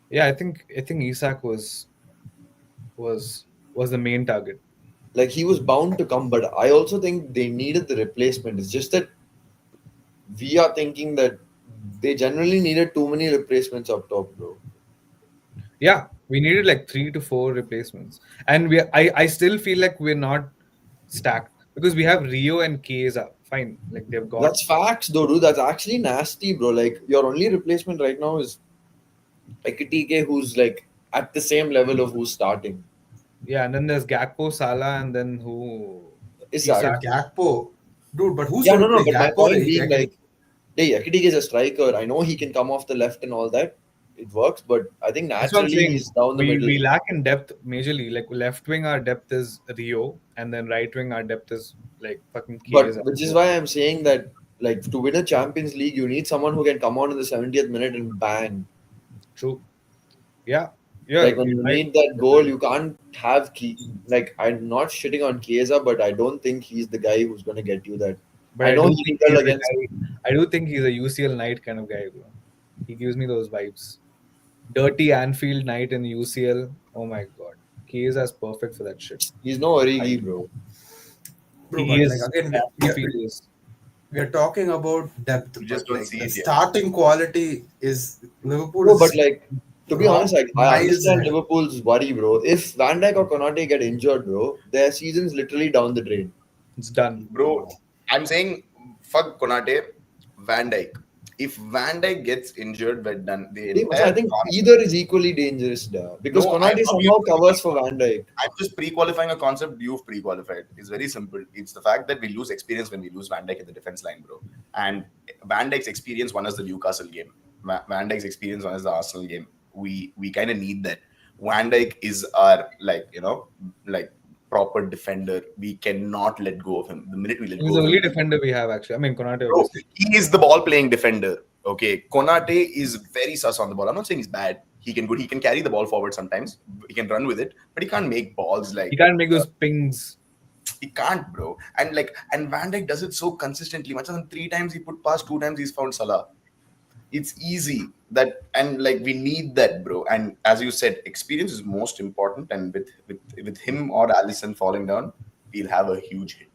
Yeah, I think Isak was the main target. like he was bound to come, but I also think they needed the replacement. It's just that we are thinking that they generally needed too many replacements up top, bro. Yeah, we needed like 3 to 4 replacements, and I still feel like we're not stacked because we have Rio and Chiesa. Fine, like they've got That's facts, though, dude. That's actually nasty, bro. Like your only replacement right now is Ekitike, who's like at the same level of who's starting. yeah, and then there's Gakpo, Salah, and then who? He said Isak. Gakpo. Dude, but who's Yeah, going to no, play but my Gakpo or point being Ekitike? like, hey, Ekitike is a striker. I know he can come off the left and all that. It works, but I think That's what I'm naturally saying. he's down the We middle. lack in depth majorly. Like left wing, our depth is Rio, and then right wing, our depth is like fucking Chiesa. But which is why I'm saying that, like, to win a Champions League, you need someone who can come on in the 70th minute and bang. True. Yeah. Yeah. Like when you need that goal, you can't have like, I'm not shitting on Chiesa, but I don't think he's the guy who's gonna get you that. But I I know do he think fell he's a against. guy. I do think he's a UCL Knight kind of guy, bro. He gives me those vibes. Dirty Anfield Knight in UCL. Oh my god, Chiesa is perfect for that shit. He's no Origi, bro. Bro, He but like is. again, Anfield is. we are talking about depth, You but just don't like see the it yet. starting quality is Liverpool. No, but is like, to be honest, like, I miles understand ahead. Liverpool's worry, bro. If Van Dijk or Konate get injured, bro, their season's literally down the drain. It's done. Bro, I'm saying fuck Konate, Van Dijk. If Van Dijk gets injured, we're done. The I entire think either is equally dangerous, because No, Konate somehow covers for Van Dijk. I'm just pre-qualifying a concept you've pre-qualified. It's very simple. It's the fact that we lose experience when we lose Van Dijk in the defense line, bro. And Van Dijk's experience won us the Newcastle game. Van Dijk's experience won us the Arsenal game. We kind of need that. Van Dijk is our like proper defender. We cannot let go of him. The minute we let He's go the of only him, defender we have actually. I mean, Konate bro, obviously. he is the ball playing defender. Okay, Konate is very sus on the ball. I'm not saying he's bad. He can carry the ball forward sometimes. He can run with it, but he can't make balls like He can't make those pings. he can't, bro. And Van Dijk does it so consistently. Much than 3 times he put past, 2 times he's found Salah. It's easy that, and like we need that, bro. And as you said, experience is most important. And with him or Allison falling down, we'll have a huge hit.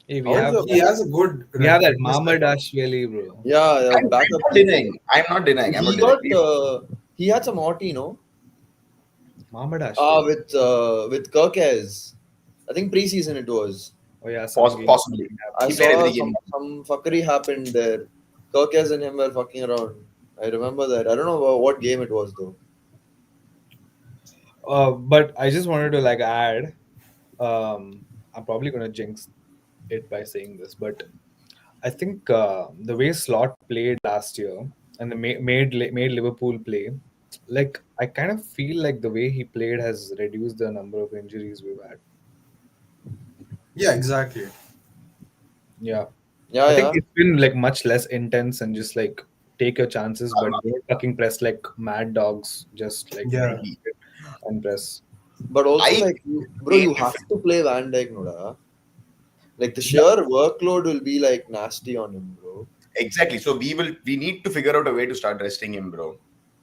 Hey, we How is have the- He has a good. we have that Mamadashvili, bro. Yeah, I'm backup. not denying. I'm not denying. He got he had some Orty, no? Mamadashvili. With Kirkes. I think preseason it was. Oh yeah, Possibly. I He played saw every game. some fuckery happened there. Kirkes and him were fucking around. I remember that. I don't know what game it was though. But I just wanted to like add. I'm probably gonna jinx it by saying this, but I think the way Slot played last year and made Liverpool play, like I kind of feel like the way he played has reduced the number of injuries we've had. Yeah, exactly. Yeah, Yeah, I yeah. think it's been like much less intense and just like take your chances, but don't fucking press like mad dogs. Just like Yeah. and press. But also, I- like, you have to play Van Dijk, Noda. Like, the sheer workload will be, like, nasty on him, bro. Exactly. So we need to figure out a way to start resting him, bro.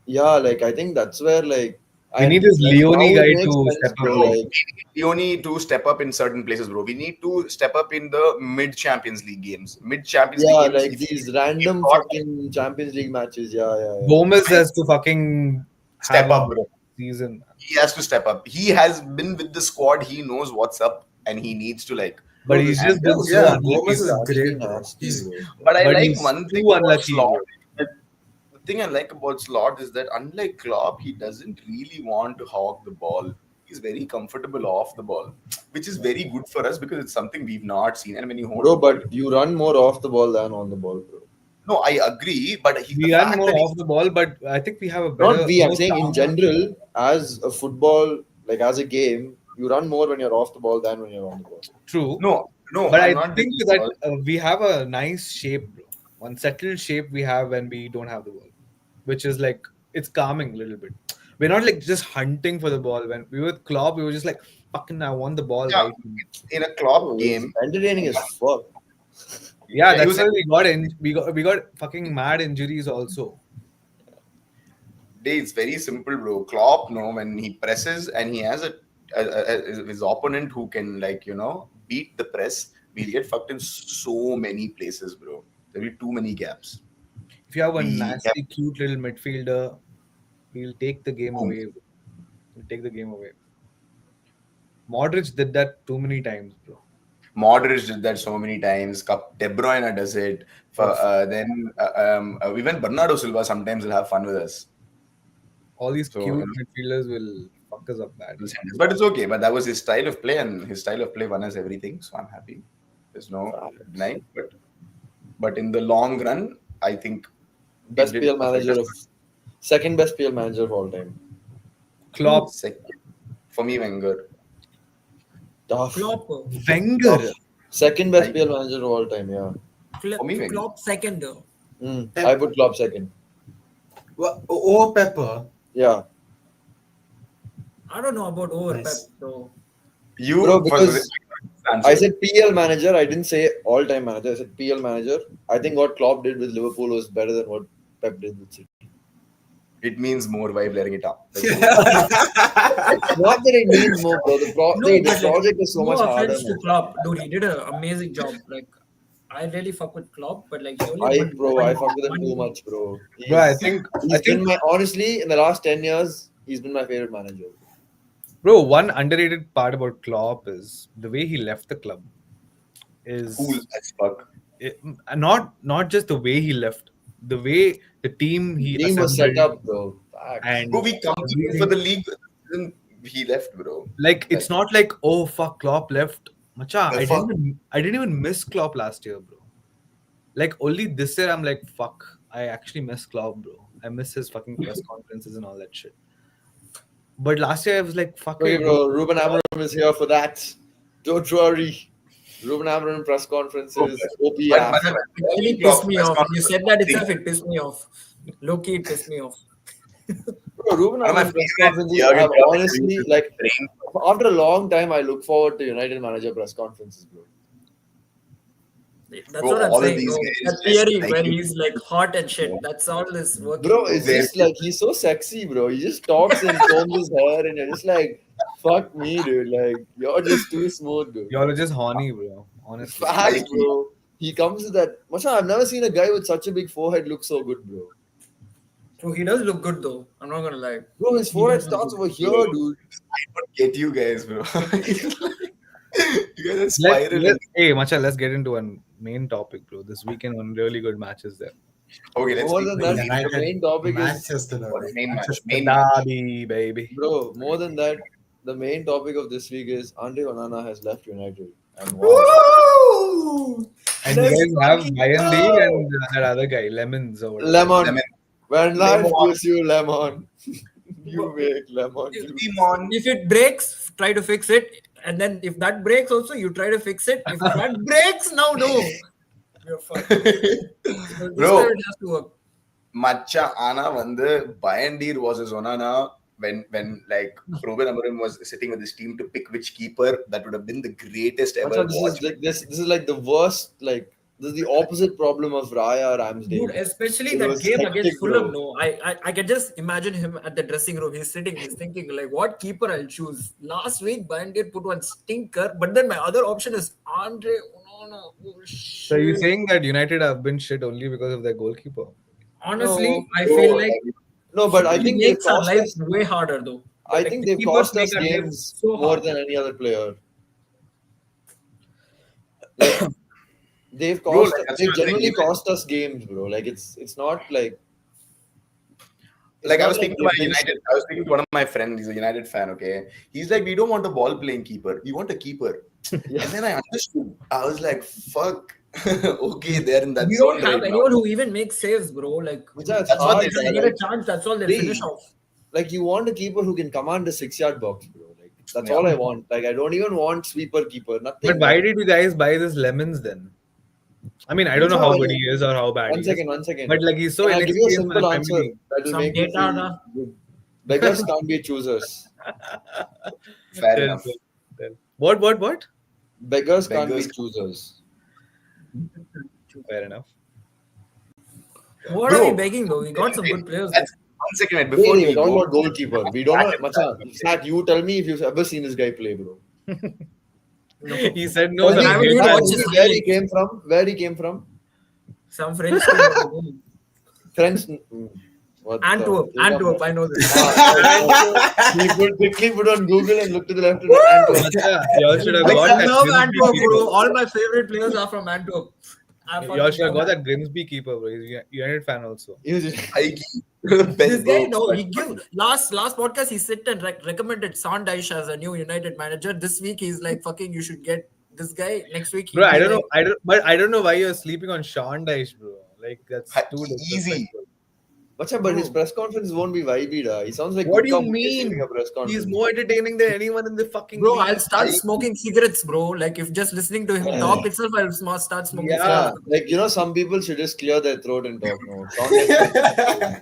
Yeah, like, I think that's where, like... We need this Leone now it guy makes to sense, step bro, up. like, We only need to step up in certain places, bro. We need to step up in the mid Champions League games. Mid Champions yeah, League games. like, these random got- fucking Champions League matches. Yeah. Gomez has to fucking Step have a up, bro. season. He has to step up. He has been with the squad. He knows what's up, and he needs to like. But he's just been so Yeah, unlucky. Gomez is Actually great, bro. nasty, He's bro. But I But like he's one thing too about unlucky, Slot. bro. The thing I like about Slot is that unlike Klopp, he doesn't really want to hog the ball. He's very comfortable off the ball, which is very good for us because it's something we've not seen. And when you hold Bro, the ball, but you run more off the ball than on the ball, bro. no, I agree. But We the run fact more that off the ball, but I think we have a better. Not we, I'm more saying in calm- general, as a football, like as a game, you run more when you're off the ball than when you're on the ball. True. no, But I'm I not think doing that we have a nice shape, bro. One settled shape we have when we don't have the ball, which is like it's calming a little bit. We're not like just hunting for the ball. When we were with Klopp, we were just like, "Fucking, I want the ball." Yeah. Right. in a Klopp It's game. entertaining as fuck. Yeah, he that's was- why we got fucking mad injuries also. It's very simple, bro. Klopp, no, when he presses and he has his opponent who can beat the press, we'll get fucked in so many places, bro. There'll be too many gaps. If you have a We nasty, cute little midfielder, he'll take the game Oh. away. He'll take the game away. Modric did that too many times, bro. Modric did that so many times. De Bruyne does it. Even Bernardo Silva sometimes will have fun with us. All these So, cute midfielders will fuckers up bad. But it's okay. But that was his style of play, and his style of play won us everything. So I'm happy. There's no denying. But in the long run, I think Best he did PL manager of second best PL manager of all time. Klopp, second. For me, Wenger. Tough. Klopp, Wenger. Second best PL manager of all time. Yeah. For me, Wenger. Klopp second. I put Klopp second. Pepper. Yeah. I don't know about over Nice. Pep though. You Bro, for because the answer. I said PL manager. I didn't say all time manager. I said PL manager. I think what Klopp did with Liverpool was better than what Pep did with City. It means more by blurring it up. Not that it means more, bro. The but project is so no much harder. offense to Man. Klopp, dude. He did an amazing job. Like, I really fuck with Klopp, but like, he only I won fuck with him one- too much, bro. Bro, I think Honestly, in the last 10 years, he's been my favorite manager. bro, one underrated part about Klopp is the way he left the club. Is Cool as fuck. not just the way he left, the way the team he Team was set assembled up, bro. Facts. and Bro, we competed for the league. Then he left, bro. like it's not like, oh fuck, Klopp left. Macha, The I fuck? didn't even miss Klopp last year, bro. Like only this year I'm like, fuck, I actually miss Klopp, bro. I miss his fucking press conferences and all that shit. But last year I was like, fuck Okay, it, bro. Ruben Amorim is here for that. Don't worry. Ruben Amorim press conferences, OP app. But- It really pissed me off. You said that itself, it pissed me off. Low-key, it pissed me off. Bro, Ruben One of my Amorim press favorite conferences Jurgen have Klopp honestly, things like, brain. after a long time, I look forward to United manager press conferences, bro. That's Bro, what I'm all of saying. these Bro. guys That just theory like where it. he's like hot and shit. That's all this work. Bro, it's just like he's so sexy, bro. He just talks and combs his hair, and you're just like, fuck me, dude. Like, you're just too smooth, dude. y'all are just horny, bro. Honestly. Facts, bro. He comes with that. Macha, I've never seen a guy with such a big forehead look so good, bro. So he does look good though. I'm not gonna lie. Bro, his forehead does starts look over here, dude. I don't get you guys, bro. You guys are Let's, spiraling. hey, Macha, let's get into a main topic, bro. This weekend, one really good matches there. Okay, let's More speak than about that, the the main topic is, Manchester United. main match. Manchester Main match. Derby, baby. bro, more than that, the main topic of this week is Andre Onana has left United. And wow. Woo! And you guys have Bayern and that other guy, Lemons or whatever. Lemon. When life Lemon. gives you lemon, you make lemon. Demon. If it breaks, try to fix it. And then if that breaks also, you try to fix it. If that breaks, now no. You're fucked. So this Bro. time it has to work. Macha Ana Vande Bayandir was his Onana when like Ruben Amorim was sitting with his team to pick which keeper. That would have been the greatest ever. Macha, this is like the worst, like this is the opposite problem of Raya Ramsdale. Dude, especially It that was game hectic, against bro. Fulham, no. I can just imagine him at the dressing room. He's sitting, he's thinking, like, what keeper I'll choose. Last week, Bayern put one stinker, but then my other option is Andre Onana. Oh, shit. So you're saying that United have been shit only because of their goalkeeper? Honestly, No, I feel like No, but I he think they makes our cost lives us, way harder, though. I Like, think the they've keepers cost make us our lives games so more hard. than any other player. Like, they've Bro, cost. like, that's They've what I'm saying, generally even- cost us games, bro. Like it's not like. it's Like I not was speaking to my they've been- United, I was speaking to one of my friends. He's a United fan. Okay, he's like, we don't want a ball playing keeper. We want a keeper. Yeah. And then I understood. I was like, fuck. Okay, they're in that We zone don't have right anyone now. who even makes saves, bro. Like, Macha, it's That's what hard, they if they man. get a chance, that's all they'll They- finish off. Like you want a keeper who can command the 6-yard box, bro. Like that's Yeah. all I want. Like I don't even want sweeper keeper. Nothing. But why did you guys buy this Lemons then? I mean, I don't know how good he is or how bad he is. One second. But like he's so Can I give you a inexperienced for simple the answer Premier League. that will Some make you data, feel na? good. Beggars can't be choosers. Fair Tell- enough. tell. What? Beggars can't be Beggars. choosers. Fair enough. What Bro. are we begging, though? We got some good players. That's 1 second. Wait, Wait, before we're we talking go, about goalkeeper. We don't know. Sat- Macha, Sat, you tell me if you've ever seen this guy play, bro. No. He said no. Well, that I he haven't hates even us. watched his Where he highlights. came from? Where he came from? Some French team. French. What the- Antwerp, I know this. He quickly put on Google and looked to the left and Antwerp. Macha, y'all should have Like, got I that love Grimsby Antwerp, keeper. bro. All my favorite players are from Antwerp. I Y'all should have fucking got love that Grimsby keeper, bro. He's a United fan also. He was just, Aiki. Best, This guy, bro. no, he give last podcast he sit and recommended Sandesh as a new United manager. This week he's like, fucking, you should get this guy. Next week Bro, he'll I be don't know. like, But I don't know why you're sleeping on Sean Dyche, bro. Like that's too Easy. disrespectful. But his press conference won't be vibey, da. He sounds like What do you Gupta Mukesh giving mean? a press conference. He's more entertaining than anyone in the fucking bro, league. I'll start smoking cigarettes, bro. Like if just listening to him talk itself, I'll start smoking Yeah. cigarettes. Like, some people should just clear their throat and talk. No, Sean Dyche-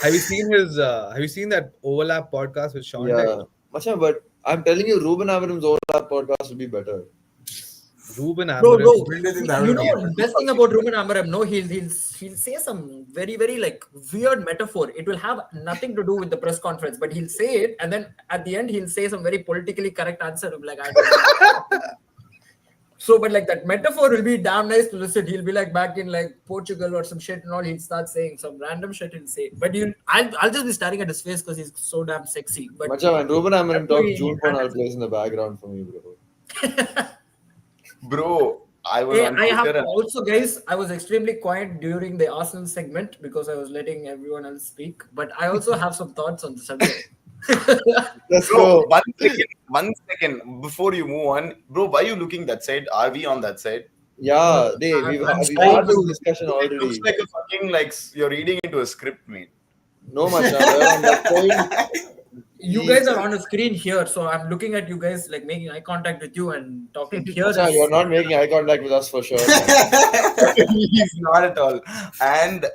Have you seen his? Have you seen that overlap podcast with Sean? yeah, Dyche? Macha, but I'm telling you, Ruben Amorim's overlap podcast will be better. Ruben Bro, Amorim. When do you think that you would know be? the best thing about Ruben Amorim? No, he'll say some very like weird metaphor. It will have nothing to do with the press conference, but he'll say it, and then at the end he'll say some very politically correct answer. I'm like, I don't know. So, but like that metaphor will be damn nice to listen. He'll be like back in like Portugal or some shit and all. He'll start saying some random shit. He'll say, but I'll just be staring at his face because he's so damn sexy. But Macha, when Ruben Amorim talks, Definitely- June Ponal plays in the background for me, bro. Bro, I was Hey, on I have Twitter and also, guys, I was extremely quiet during the Arsenal segment because I was letting everyone else speak. But I also have some thoughts on the subject. Let's bro, go. 1 second before you move on, bro. Why are you looking that side? Are we on that side? Yeah, we've I'm had trying this to- discussion It already. looks like a fucking like you're reading into a script, mate. No, Macha, we're on that point. You guys are on a screen here, so I'm looking at you guys, like making eye contact with you and talking here. Macha, you're not making eye contact with us for sure. He's not at all. And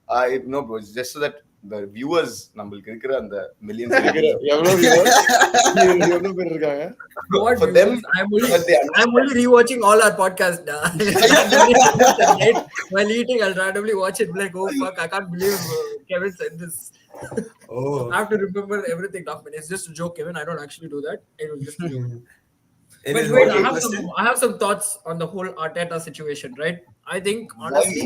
I no, bro. It's just so that the viewers நம்மளுக்கு இருக்கிற அந்த millions எவ்வளவு viewers? எவ்வளவு பேர் இருக்காங்க? What for viewers? them, I'm they only rewatching all our podcasts now. While eating, I'll randomly watch it. Like, oh fuck, I can't believe Kevin said this. Oh. I have to remember everything now. It's just a joke, Kevin. I don't actually do that. It was just a joke. It But is wait, what I you have listed. I have some thoughts on the whole Arteta situation, right? I think honestly,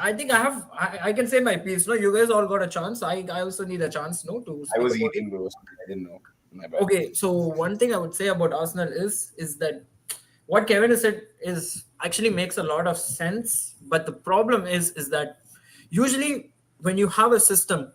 I think I can say my piece. No, you guys all got a chance. I also need a chance, no, to. I was speak about it. eating, bro. I didn't know. My bad. Okay, so one thing I would say about Arsenal is that what Kevin has said is actually makes a lot of sense. But the problem is that usually when you have a system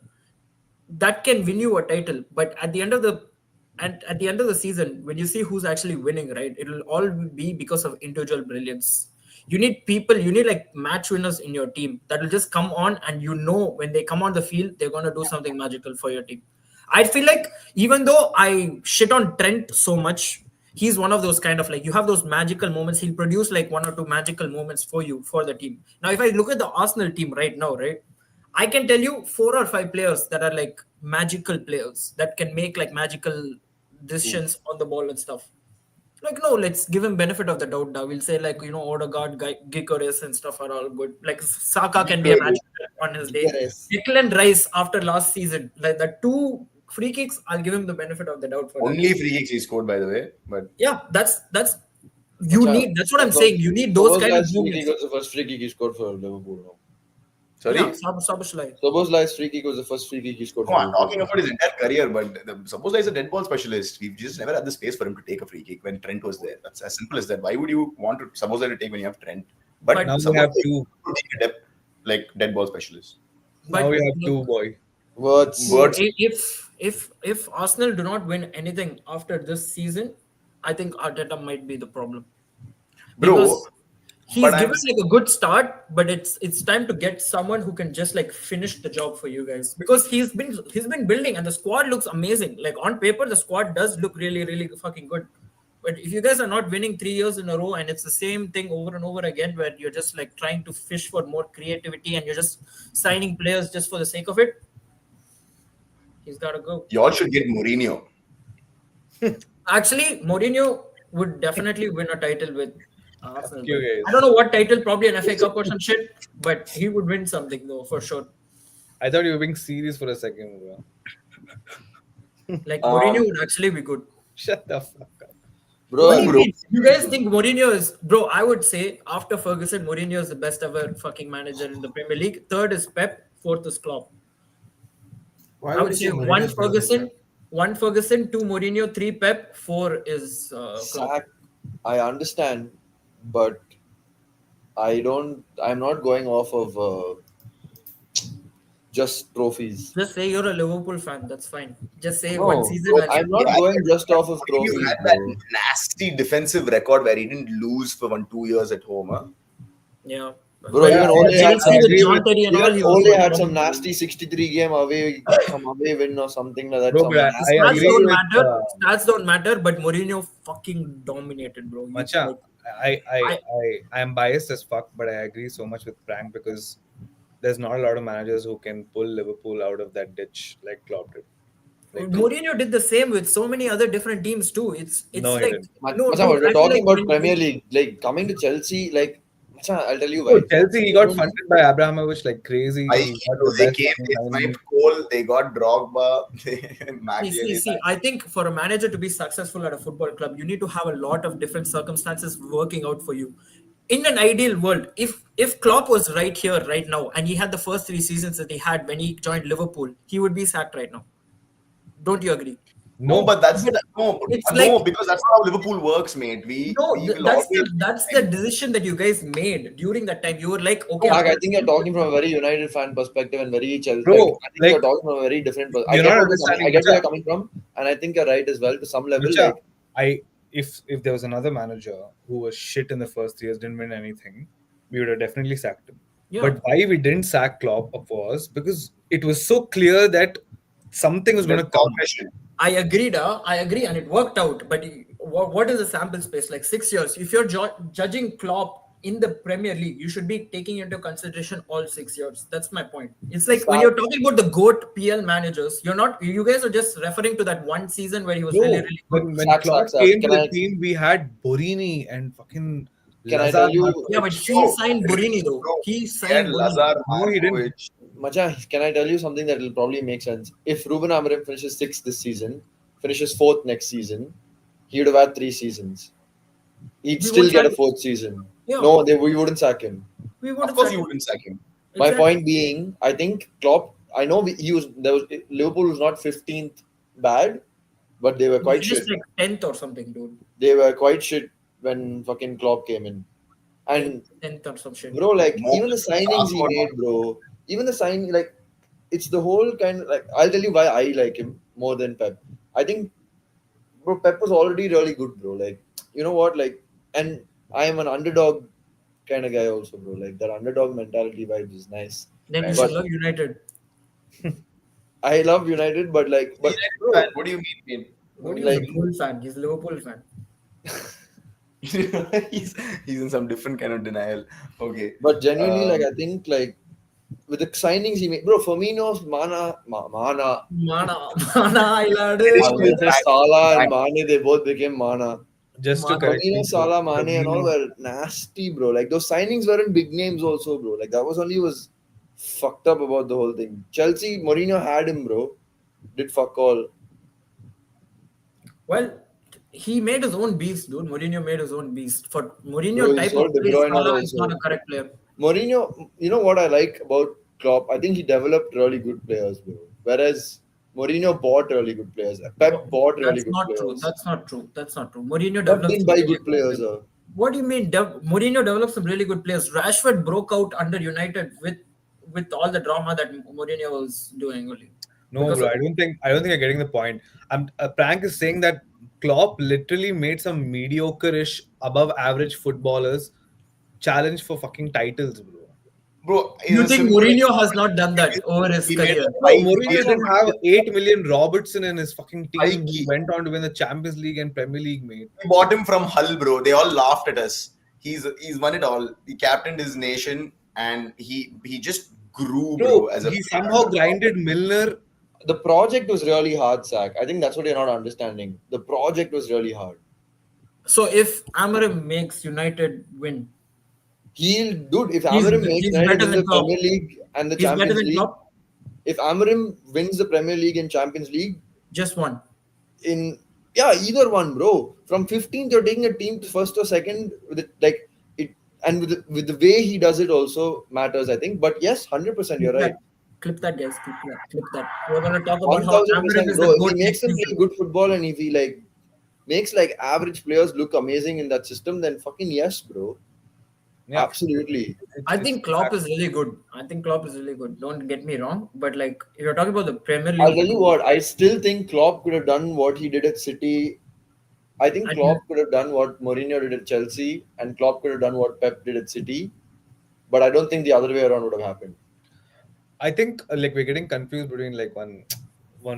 that can win you a title, but at the end of the season, when you see who's actually winning, right, it'll all be because of individual brilliance. You need people, you need like match winners in your team that will just come on, and you know when they come on the field, they're gonna do something magical for your team. I feel like even though I shit on Trent so much, he's one of those kind of like you have those magical moments. He'll produce like one or two magical moments for you for the team. Now, if I look at the Arsenal team right now, right, I can tell you 4 or 5 players that are like magical players that can make like magical decisions on the ball and stuff. Like, no, let's give him benefit of the doubt now. We'll say like, Odegaard, Gyökeres and stuff are all good. Like Saka can be a match on his day. Gyökeres. Declan Rice after last season, like the 2 free kicks, I'll give him the benefit of the doubt for that. Only free kicks he scored, by the way. But Yeah, that's you Acha, need. That's what I'm saying. You need those kind of Szoboszlai's free kick moments. was the first free kick he scored for Liverpool. No? sorry. Yeah, Szoboszlai. Szoboszlai's free kick was the first free kick he scored Come for on, Liverpool. talking about his entire career, but suppose he's a dead ball specialist. We've just never had the space for him to take a free kick when Trent was there. That's as simple as that. Why would you want to suppose to take when you have Trent? But Now we suppose have to two. take a like dead ball specialist. Now we have 2, boy. Words. Words. If Arsenal do not win anything after this season, I think Arteta might be the problem. Bro, Because he's but I'm- given like a good start, but it's time to get someone who can just like finish the job for you guys. Because he's been building and the squad looks amazing. Like on paper, the squad does look really, really fucking good. But if you guys are not winning 3 years in a row and it's the same thing over and over again, where you're just like trying to fish for more creativity and you're just signing players just for the sake of it, he's got to go. y'all should get Mourinho. Actually, Mourinho would definitely win a title with Arsenal. You guys. I don't know what title, probably an FA Cup or some shit, but he would win something though, for sure. I thought you were being serious for a second, bro. Like Mourinho would actually be good. Shut the fuck up. Bro, What do you bro. mean? You guys think Mourinho is, bro? I would say after Ferguson, Mourinho is the best ever fucking manager in the Premier League. 3rd is Pep, 4th is Klopp. Why I would would you say say Mourinho? 1 Ferguson, 2 Mourinho, 3 Pep, 4 is Klopp. Sack, I understand, but I'm not going off of just trophies. Just say you're a Liverpool fan. That's fine. Just say No, one season. bro, I've I'm not Yeah, going just off of You trophies, had that bro. nasty defensive record where he didn't lose for 2 years at home. Huh? Yeah. Bro, But even I- Ole had Chelsea I with agree John with- Terry and all, even he was Ole not had some dominant. nasty 63 game away, some away win or something like that. Bro, some but nasty- I Stats agree don't with, matter. Stats don't matter. But Mourinho fucking dominated, bro. Macha, Like, I am biased as fuck, but I agree so much with Frank because there's not a lot of managers who can pull Liverpool out of that ditch like Klopp did. Like, Mourinho did the same with so many other different teams too. It's No, he like didn't. no, Macha, dude, we're I feel talking like about Mourinho- Premier League. Like coming to Chelsea, like Macha, I'll tell you Bro, why. Chelsea, he got funded by Abramovich like crazy. I, He got the they best came, fucking they signing. sniped Cole, they got Drogba, See, Maguire. I think for a manager to be successful at a football club, you need to have a lot of different circumstances working out for you. In an ideal world, if Klopp was right here, right now, and he had the first 3 seasons that he had when he joined Liverpool, he would be sacked right now. Don't you agree? No, but that's But no, it's no, like- because that's not how Liverpool works, mate. We will that's always that's the decision that you guys made during that time. You were like, okay, Mark, I think you're talking from a very United fan perspective and very Chelsea. Bro, I think like, you're talking from a very different. I you're get not where understanding, I get where you're Macha. coming from, and I think you're right as well to some level. Macha, Like, if there was another manager who was shit in the first 3 years, didn't win anything, we would have definitely sacked him. Yeah. But why we didn't sack Klopp was because it was so clear that something was going to there's come. competition. I agreed, and it worked out. But what is the sample space? Like 6 years. If you're judging Klopp in the Premier League, you should be taking into consideration all 6 years. That's my point. It's like when you're talking about the GOAT PL managers, you guys are just referring to that one season where he was No, really, really good. when Sack, Klopp sack. came to Can the I- team, we had Borini and fucking Can I Lazar tell you- Markovic. Yeah, but he Bro, signed Borini though. bro, He He had signed Borini. Lazar No, he didn't. Markovic. Macha, can I tell you something that will probably make sense? If Ruben Amorim finishes 6th this season, finishes 4th next season, he would have had 3 seasons. He'd We still won't get a sack- 4th season. Yeah. No, we wouldn't sack him. We Of wouldn't course, sack you him. wouldn't sack him. My Exactly. point being, I think Klopp. I know Liverpool was not 15th bad, but they were quite He shit. finished like 10th or something, dude. They were quite shit when fucking Klopp came in. And 10th or some shit. bro, like More even the signings he made, bro. Even the sign, like it's the whole kind of like. I'll tell you why I like him more than Pep. I think, bro, Pep was already really good, bro. Like you know what, like, and I am an underdog kind of guy also, bro. Like that underdog mentality vibes is nice. Then you But- should love United. I love United, but like, but bro, Fan, what do you mean? What do you like- Liverpool fan? He's a Liverpool fan. he's in some different kind of denial. Okay. but genuinely, Um, like I think like with the signings he made, bro. Firmino's Mana. Mana, Iladu. I will say Salah and Mane, they both became Mana. Just to Mark, correct Firmino, you, Salah, Mane, and all Firmino- were nasty, bro. Like those signings weren't big names, also, bro. Like that was only was fucked up about the whole thing. Chelsea, Mourinho had him, bro. Did fuck all. Well, he made his own beast, dude. Mourinho made his own beast. For Mourinho Bro, he type sold of De play, Bruyne Salah is also. not a correct player. Mourinho, you know what I like about Klopp? I think he developed really good players, bro. Whereas Mourinho bought really good players. Pep bought really That's good not players. true. That's not true. That's not true. Mourinho Pep developed didn't some buy really good players. What do you mean? Mourinho developed some really good players. Rashford broke out under United with all the drama that Mourinho was doing only. No, Because bro, of- I don't think you're getting the point. Prank is saying that Klopp literally made some mediocre-ish, above-average footballers challenge for fucking titles, bro. Bro, You it's a think simple- Mourinho has not done that over his He made career? a Bro, five- Mourinho didn't have 8 million Robertson in his fucking team. High He key. went on to win the Champions League and Premier League, mate. We bought him from Hull, bro. They all laughed at us. He's won it all. He captained his nation, and he just grew, bro. Bro, As a he somehow grinded Milner. The project was really hard, Zach. I think that's what you're not understanding. The project was really hard. So if Amorim makes United win, Dude, if He's- Amorim makes he's United better in the than Klopp. Premier League and the he's better Champions than League, Klopp. if Amorim wins the Premier League and Champions League, Just one. either one, bro. From 15th, you're taking a team to first or second with it, like it, and with the way he does it also matters, I think. But yes, 100%, you're right. Clip that, guys. Clip that. We're gonna talk about how 1000%, Amorim is bro. the If goat he makes next them play season. good football and if he like makes like average players look amazing in that system, then fucking yes, bro. Yeah. Absolutely. I think Klopp is really good. think Klopp is really good. Don't get me wrong, but like if you're talking about the Premier League, I'll tell you what, I still think Klopp could have done what he did at City. I think I Klopp could have done what Mourinho did at Chelsea, and Klopp could have done what Pep did at City. But I don't think the other way around would have happened. I think like we're getting confused between like one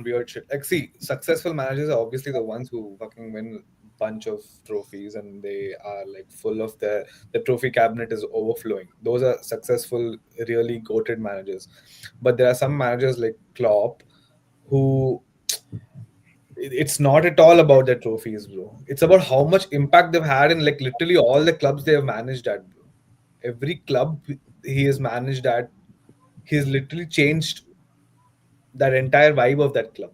weird shit. Like, see, successful managers are obviously the ones who fucking win bunch of trophies and they are like full of the trophy cabinet is overflowing. Those are successful, really goated managers. But there are some managers like Klopp who it's not at all about their trophies, bro. It's about how much impact they've had in like literally all the clubs they have managed at, bro. Every club he has managed at, he's literally changed that entire vibe of that club.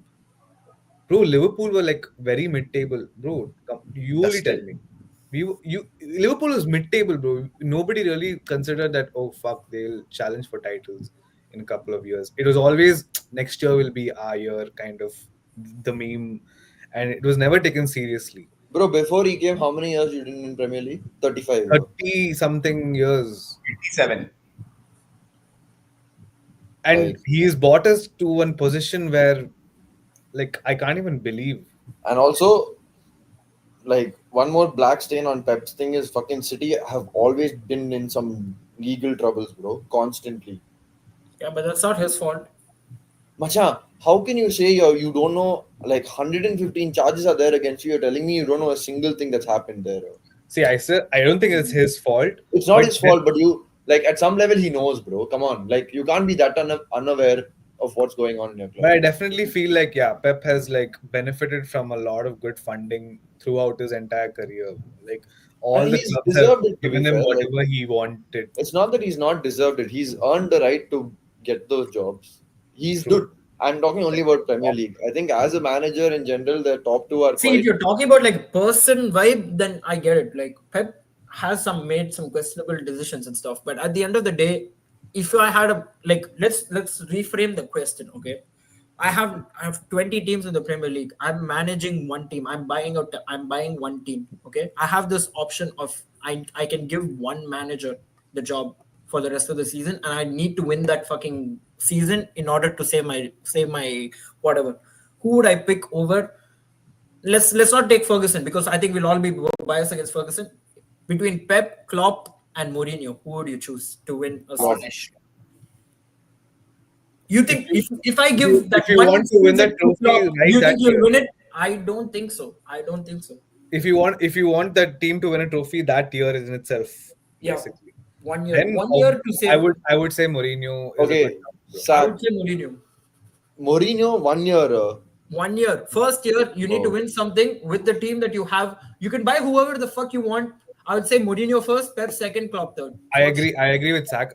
Bro, Liverpool were like very mid-table, bro. You only tell me. Liverpool was mid-table, bro. Nobody really considered that. Oh fuck, they'll challenge for titles in a couple of years. It was always next year will be our year, kind of the meme, and it was never taken seriously. Bro, before he came, how many years you did in Premier League? 35. 30 something years, 87. and Right. he's brought us to one position where, like, I can't even believe. And also, like, one more black stain on Pep's thing is fucking City have always been in some legal troubles, bro. Constantly. yeah, but that's not his fault. Macha, how can you say you don't know, like, 115 charges are there against you? You're telling me you don't know a single thing that's happened there. See, I said I don't think it's his fault. It's not but his fault, but you, like, at some level, he knows, bro. Come on. Like, you can't be that unaware of what's going on in your club. But I definitely feel like, yeah, Pep has like benefited from a lot of good funding throughout his entire career. Like all And the he's clubs deserved have it, to be given him fair, like- whatever he wanted. It's not that he's not deserved it. He's earned the right to get those jobs. He's True. good. I'm talking only about Premier League. I think as a manager in general, the top two are See, if quite... you're talking about like person vibe, then I get it. Like Pep has made some questionable decisions and stuff, but at the end of the day, if I had a like, let's reframe the question. Okay, I have 20 teams in the Premier League. I'm managing one team. I'm buying one team. Okay, I have this option of I can give one manager the job for the rest of the season, and I need to win that fucking season in order to save my whatever. Who would I pick over? Let's not take Ferguson because I think we'll all be biased against Ferguson. Between Pep, Klopp, and Mourinho, who would you choose to win a season? You think if I give that if you one want to win season that trophy, Klopp, right, you that think you'll year. win it? I don't think so. If you want that team to win a trophy, that year is in itself. Yeah. Basically. 1 year. Then 1 year to save. I would say Mourinho is a Okay, good job, bro. I Sam, would say Mourinho. Mourinho, 1 year. 1 year. First year, you need to win something with the team that you have. You can buy whoever the fuck you want. I would say Mourinho first, Pep second, Klopp third. I agree with Zach.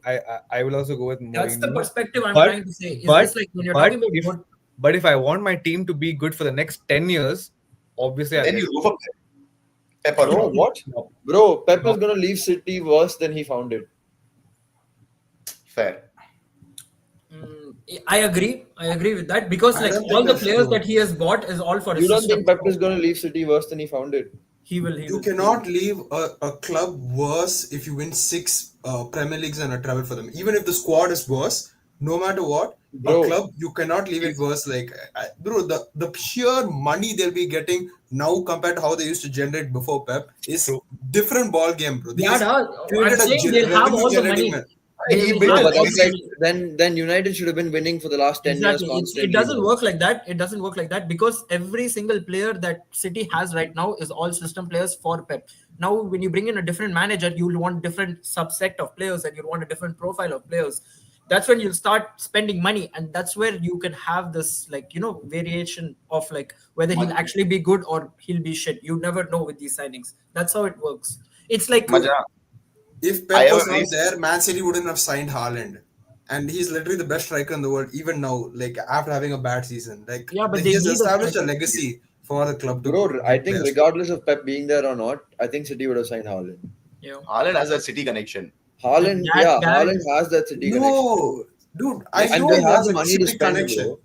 I will also go with Mourinho. That's the perspective I'm But- trying to say. It's but- just like when you're talking about good, But if I want my team to be good for the next 10 years, obviously Then you go for Pep or No, Klopp. what? Bro, Pep was going to leave City worse than he found it. Fair. I agree with that because I like don't think all the that's players true. that he has bought is all for his You don't system. think Pep is going to leave City worse than he found it? He will. You cannot leave a club worse if you win 6 Premier Leagues and a treble for them. Even if the squad is worse, no matter what, Bro. a club you cannot leave it worse. Like, bro, the pure money they'll be getting now compared to how they used to generate before Pep is True. different ball game, bro. Yeah, He's I'm created a saying they'll have all the revenue-generating money. man. He They built have a But all that's the like, money. then United should have been winning for the last 10 years Exactly. constantly. It doesn't bro. work like that. It doesn't work like that because every single player that City has right now is all system players for Pep. Now, when you bring in a different manager, you'll want different subset of players and you'll want a different profile of players. That's when you'll start spending money, and that's where you can have this, like, variation of like whether he'll actually be good or he'll be shit. You never know with these signings. That's how it works. It's like Maja, If I Pep have was a not reason- there, Man City wouldn't have signed Haaland. And he's literally the best striker in the world, even now, like after having a bad season. Like, Yeah, but they he's need a established a striker. legacy for the club to Bro, I get think players. regardless of Pep being there or not, I think City would have signed Haaland. Haaland has a City connection. Haaland, That- Haaland has that City connection. No, dude, I And know they he have has the a money to City spend, connection. bro.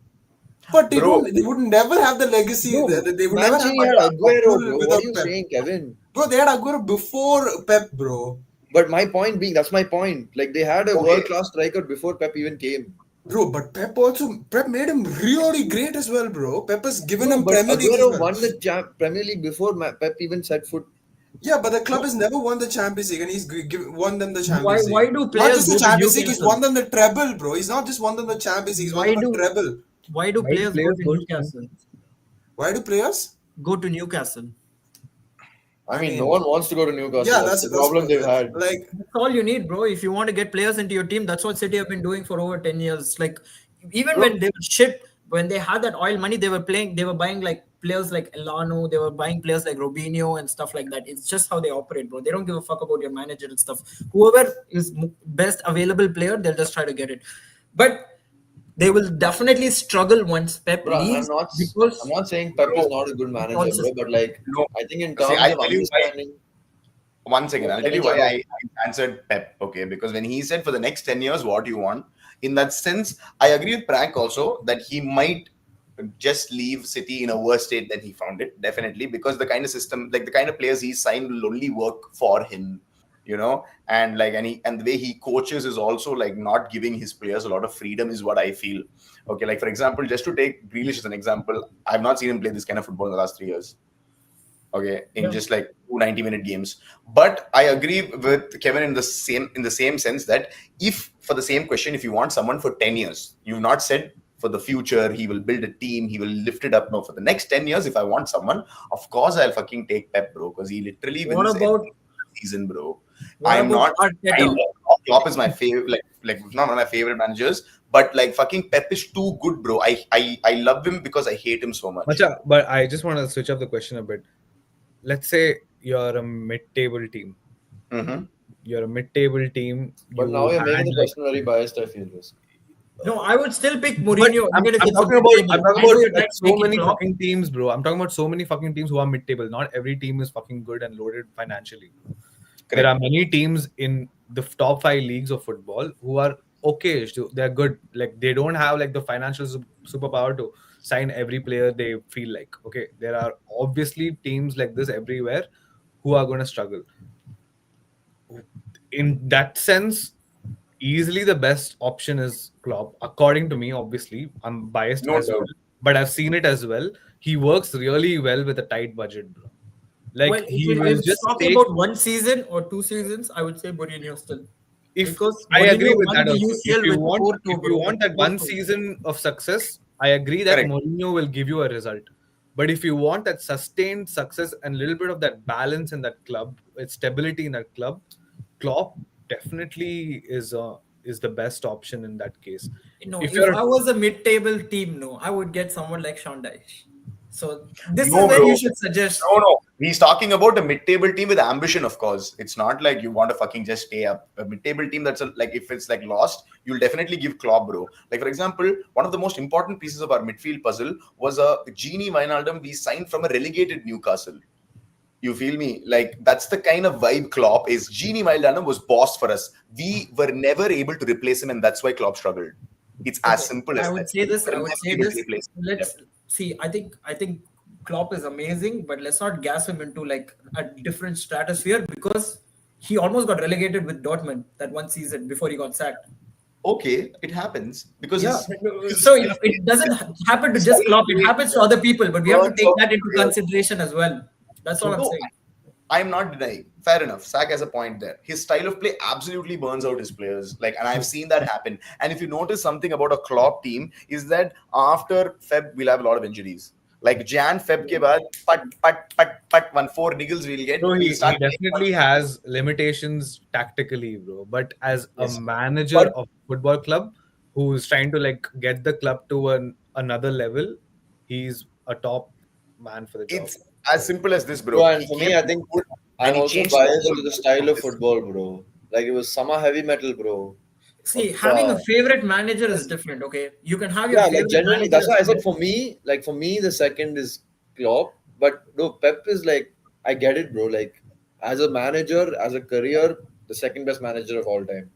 But they, Bro. they would never have the legacy. Bro, they would never Man City have had Aguero, bro. What without are you Pep. saying, Kevin? Bro, they had Aguero before Pep, bro. But my point being, that's my point. Like they had a Okay. world-class striker before Pep even came. Bro, but Pep made him really great as well, bro. Pep has given No, him but Premier League as Aguero well. won the Premier League before Pep even set foot. Yeah, but the club has never won the Champions League, and he's won them the Why Champions League. why do Not players just the go to Champions League, he's Newcastle? won them the treble, bro. He's not just won them the Champions League, he's won Why them a do treble. why do Why players go players to go to Newcastle? Why do players? Go to Newcastle. I mean, mean, no one wants to go to Newcastle. Yeah, that's the problem they've had. Like, That's all you need, bro. If you want to get players into your team, that's what City have been doing for over 10 years. Like, even when they were shit, when they had that oil money, they were buying like players like Elano, they were buying players like Robinho and stuff like that. It's just how they operate, bro. They don't give a fuck about your manager and stuff. Whoever is best available player, they'll just try to get it. But they will definitely struggle once Pep Bro, leaves I'm because not saying Pep is not a good manager, bro, but like No. I think in See, terms I'll of tell you why. understanding. One second, I'll Let tell me you why jump I answered Pep. Okay, because when he said for the next 10 years, what do you want? In that sense, I agree with Prank also that he might just leave City in a worse state than he found it. Definitely, because the kind of system, like the kind of players he's signed, will only work for him. You know, and like and the way he coaches is also like not giving his players a lot of freedom, is what I feel. Okay, like for example, just to take Grealish as an example, I've not seen him play this kind of football in the last 3 years. Okay, in just like 2 90-minute games. But I agree with Kevin in the same sense that if for the same question, if you want someone for 10 years, you've not said for the future he will build a team, he will lift it up. No, for the next 10 years, if I want someone, of course I'll fucking take Pep, bro, because he literally What wins about every season, bro. what I'm about not. I Arteta? love Klopp is my favorite, like not one of my favorite managers, but like fucking Pep is too good, bro. I love him because I hate him so much. Macha, but I just want to switch up the question a bit. Let's say you're a mid-table team. Mhm. You're a mid-table team. But now you're making the question very biased, I feel this. No, I would still pick But Mourinho. I'm even if it's a talking about, mid-table. I'm talking I know about you're like trying to so make it many Klopp. fucking teams, bro. I'm talking about so many fucking teams who are mid-table. Not every team is fucking good and loaded financially. There are many teams in the top 5 leagues of football who are okay. They're good. Like they don't have like the financial superpower to sign every player they feel like. Okay, there are obviously teams like this everywhere who are going to struggle. In that sense, easily the best option is Klopp. According to me, obviously, I'm biased No as well, doubt. but I've seen it as well. He works really well with a tight budget, bro. Like Well, he if will it's just talking take. about 1 season or 2 seasons, I would say Mourinho still. If Because I agree Mourinho with won that the also. UCL If you with want, Porto, if you bro, want with that one Porto. season of success, I agree that Correct. Mourinho will give you a result. But if you want that sustained success and a little bit of that balance in that club, with stability in that club, Klopp definitely is the best option in that case. No, If if you're I was a mid-table team, no, I would get someone like Sean Dyche. So this No, is where bro. you should suggest. No. He's talking about a mid-table team with ambition, of course. It's not like you want to fucking just stay up. A mid-table team that's like if it's like lost, you'll definitely give Klopp, bro. Like for example, one of the most important pieces of our midfield puzzle was a Genie Wijnaldum we signed from a relegated Newcastle. You feel me? Like that's the kind of vibe Klopp is. Genie Wijnaldum was boss for us. We were never able to replace him, and that's why Klopp struggled. It's as Okay, simple as I would that. say this. We were I would never say able to this. replace him. Let's see. I think Klopp is amazing, but let's not gas him into like a different stratosphere because he almost got relegated with Dortmund that one season before he got sacked. Okay, it happens because Yeah. his So it doesn't happen to just Klopp. It happens to other people, but we have to take that into consideration as well. That's all I'm No, saying. I'm not denying. Fair enough. Sack has a point there. His style of play absolutely burns out his players. Like, and I've seen that happen. And if you notice something about a Klopp team, is that after Feb, we'll have a lot of injuries. Like Jan Feb ke baad, pat, 1 4 niggles we'll get. So We'll he start definitely has limitations tactically, bro. But as a Yes. manager But- of football club who's trying to like get the club to another level, he's a top man for the job. It's as simple as this, bro. Bro, and He for came me, I to think football and I'm he also changed the biased whole to the vibe style of this. football, bro. Like it was summer heavy metal, bro. See, But, having a favorite manager is different. Okay, you can have your Yeah, favorite like generally, manager. that's why I said for me, the second is Klopp. But no, Pep is like, I get it, bro. Like as a manager, as a career, the second best manager of all time.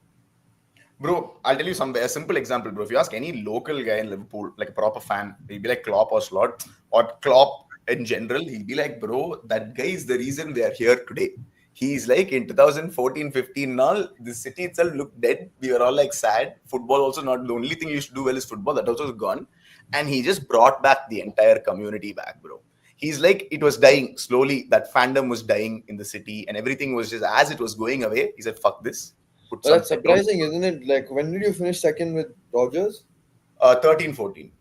Bro, I'll tell you a simple example, bro. If you ask any local guy in Liverpool, like a proper fan, he'll be like Klopp or Slot or Klopp in general, he'll be like, bro, that guy is the reason we are here today. He's like in 2014-15 and all, the city itself looked dead. We were all like sad. Football also not the only thing you should do well is football. That also is gone. And he just brought back the entire community back, bro. He's like, it was dying slowly. That fandom was dying in the city and everything was just as it was going away. He said, fuck this. Put But that's some petrol. surprising, isn't it? Like, when did you finish second with Dodgers? 13-14.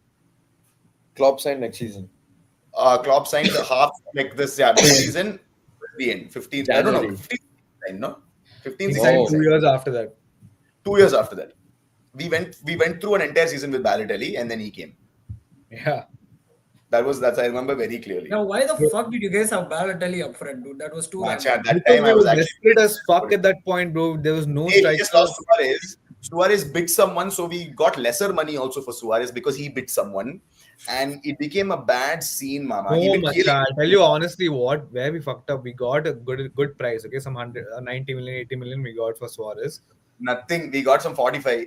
Klopp signed next season. Klopp signed the half like this, this season, the end, 15th. I don't know, January. 15th signed, no? He 15th signed Oh. 2 years after that. 2 years after that. We went through an entire season with Balotelli and then he came. Yeah. That's I remember very clearly. Now, why the fuck did you guys have Balotelli up front, dude? That was too Macha, random. that Because time we I was were actually desperate as fuck at that point, bro. There was no Hey, we striker. just lost Suarez. Suarez bit someone, so we got lesser money also for Suarez because he bit someone, and it became a bad scene, mama. He No, been Macha, killing- I'll tell you honestly where we fucked up. We got a good price, okay? Some 90 million, 80 million we got for Suarez. Nothing. We got some 45.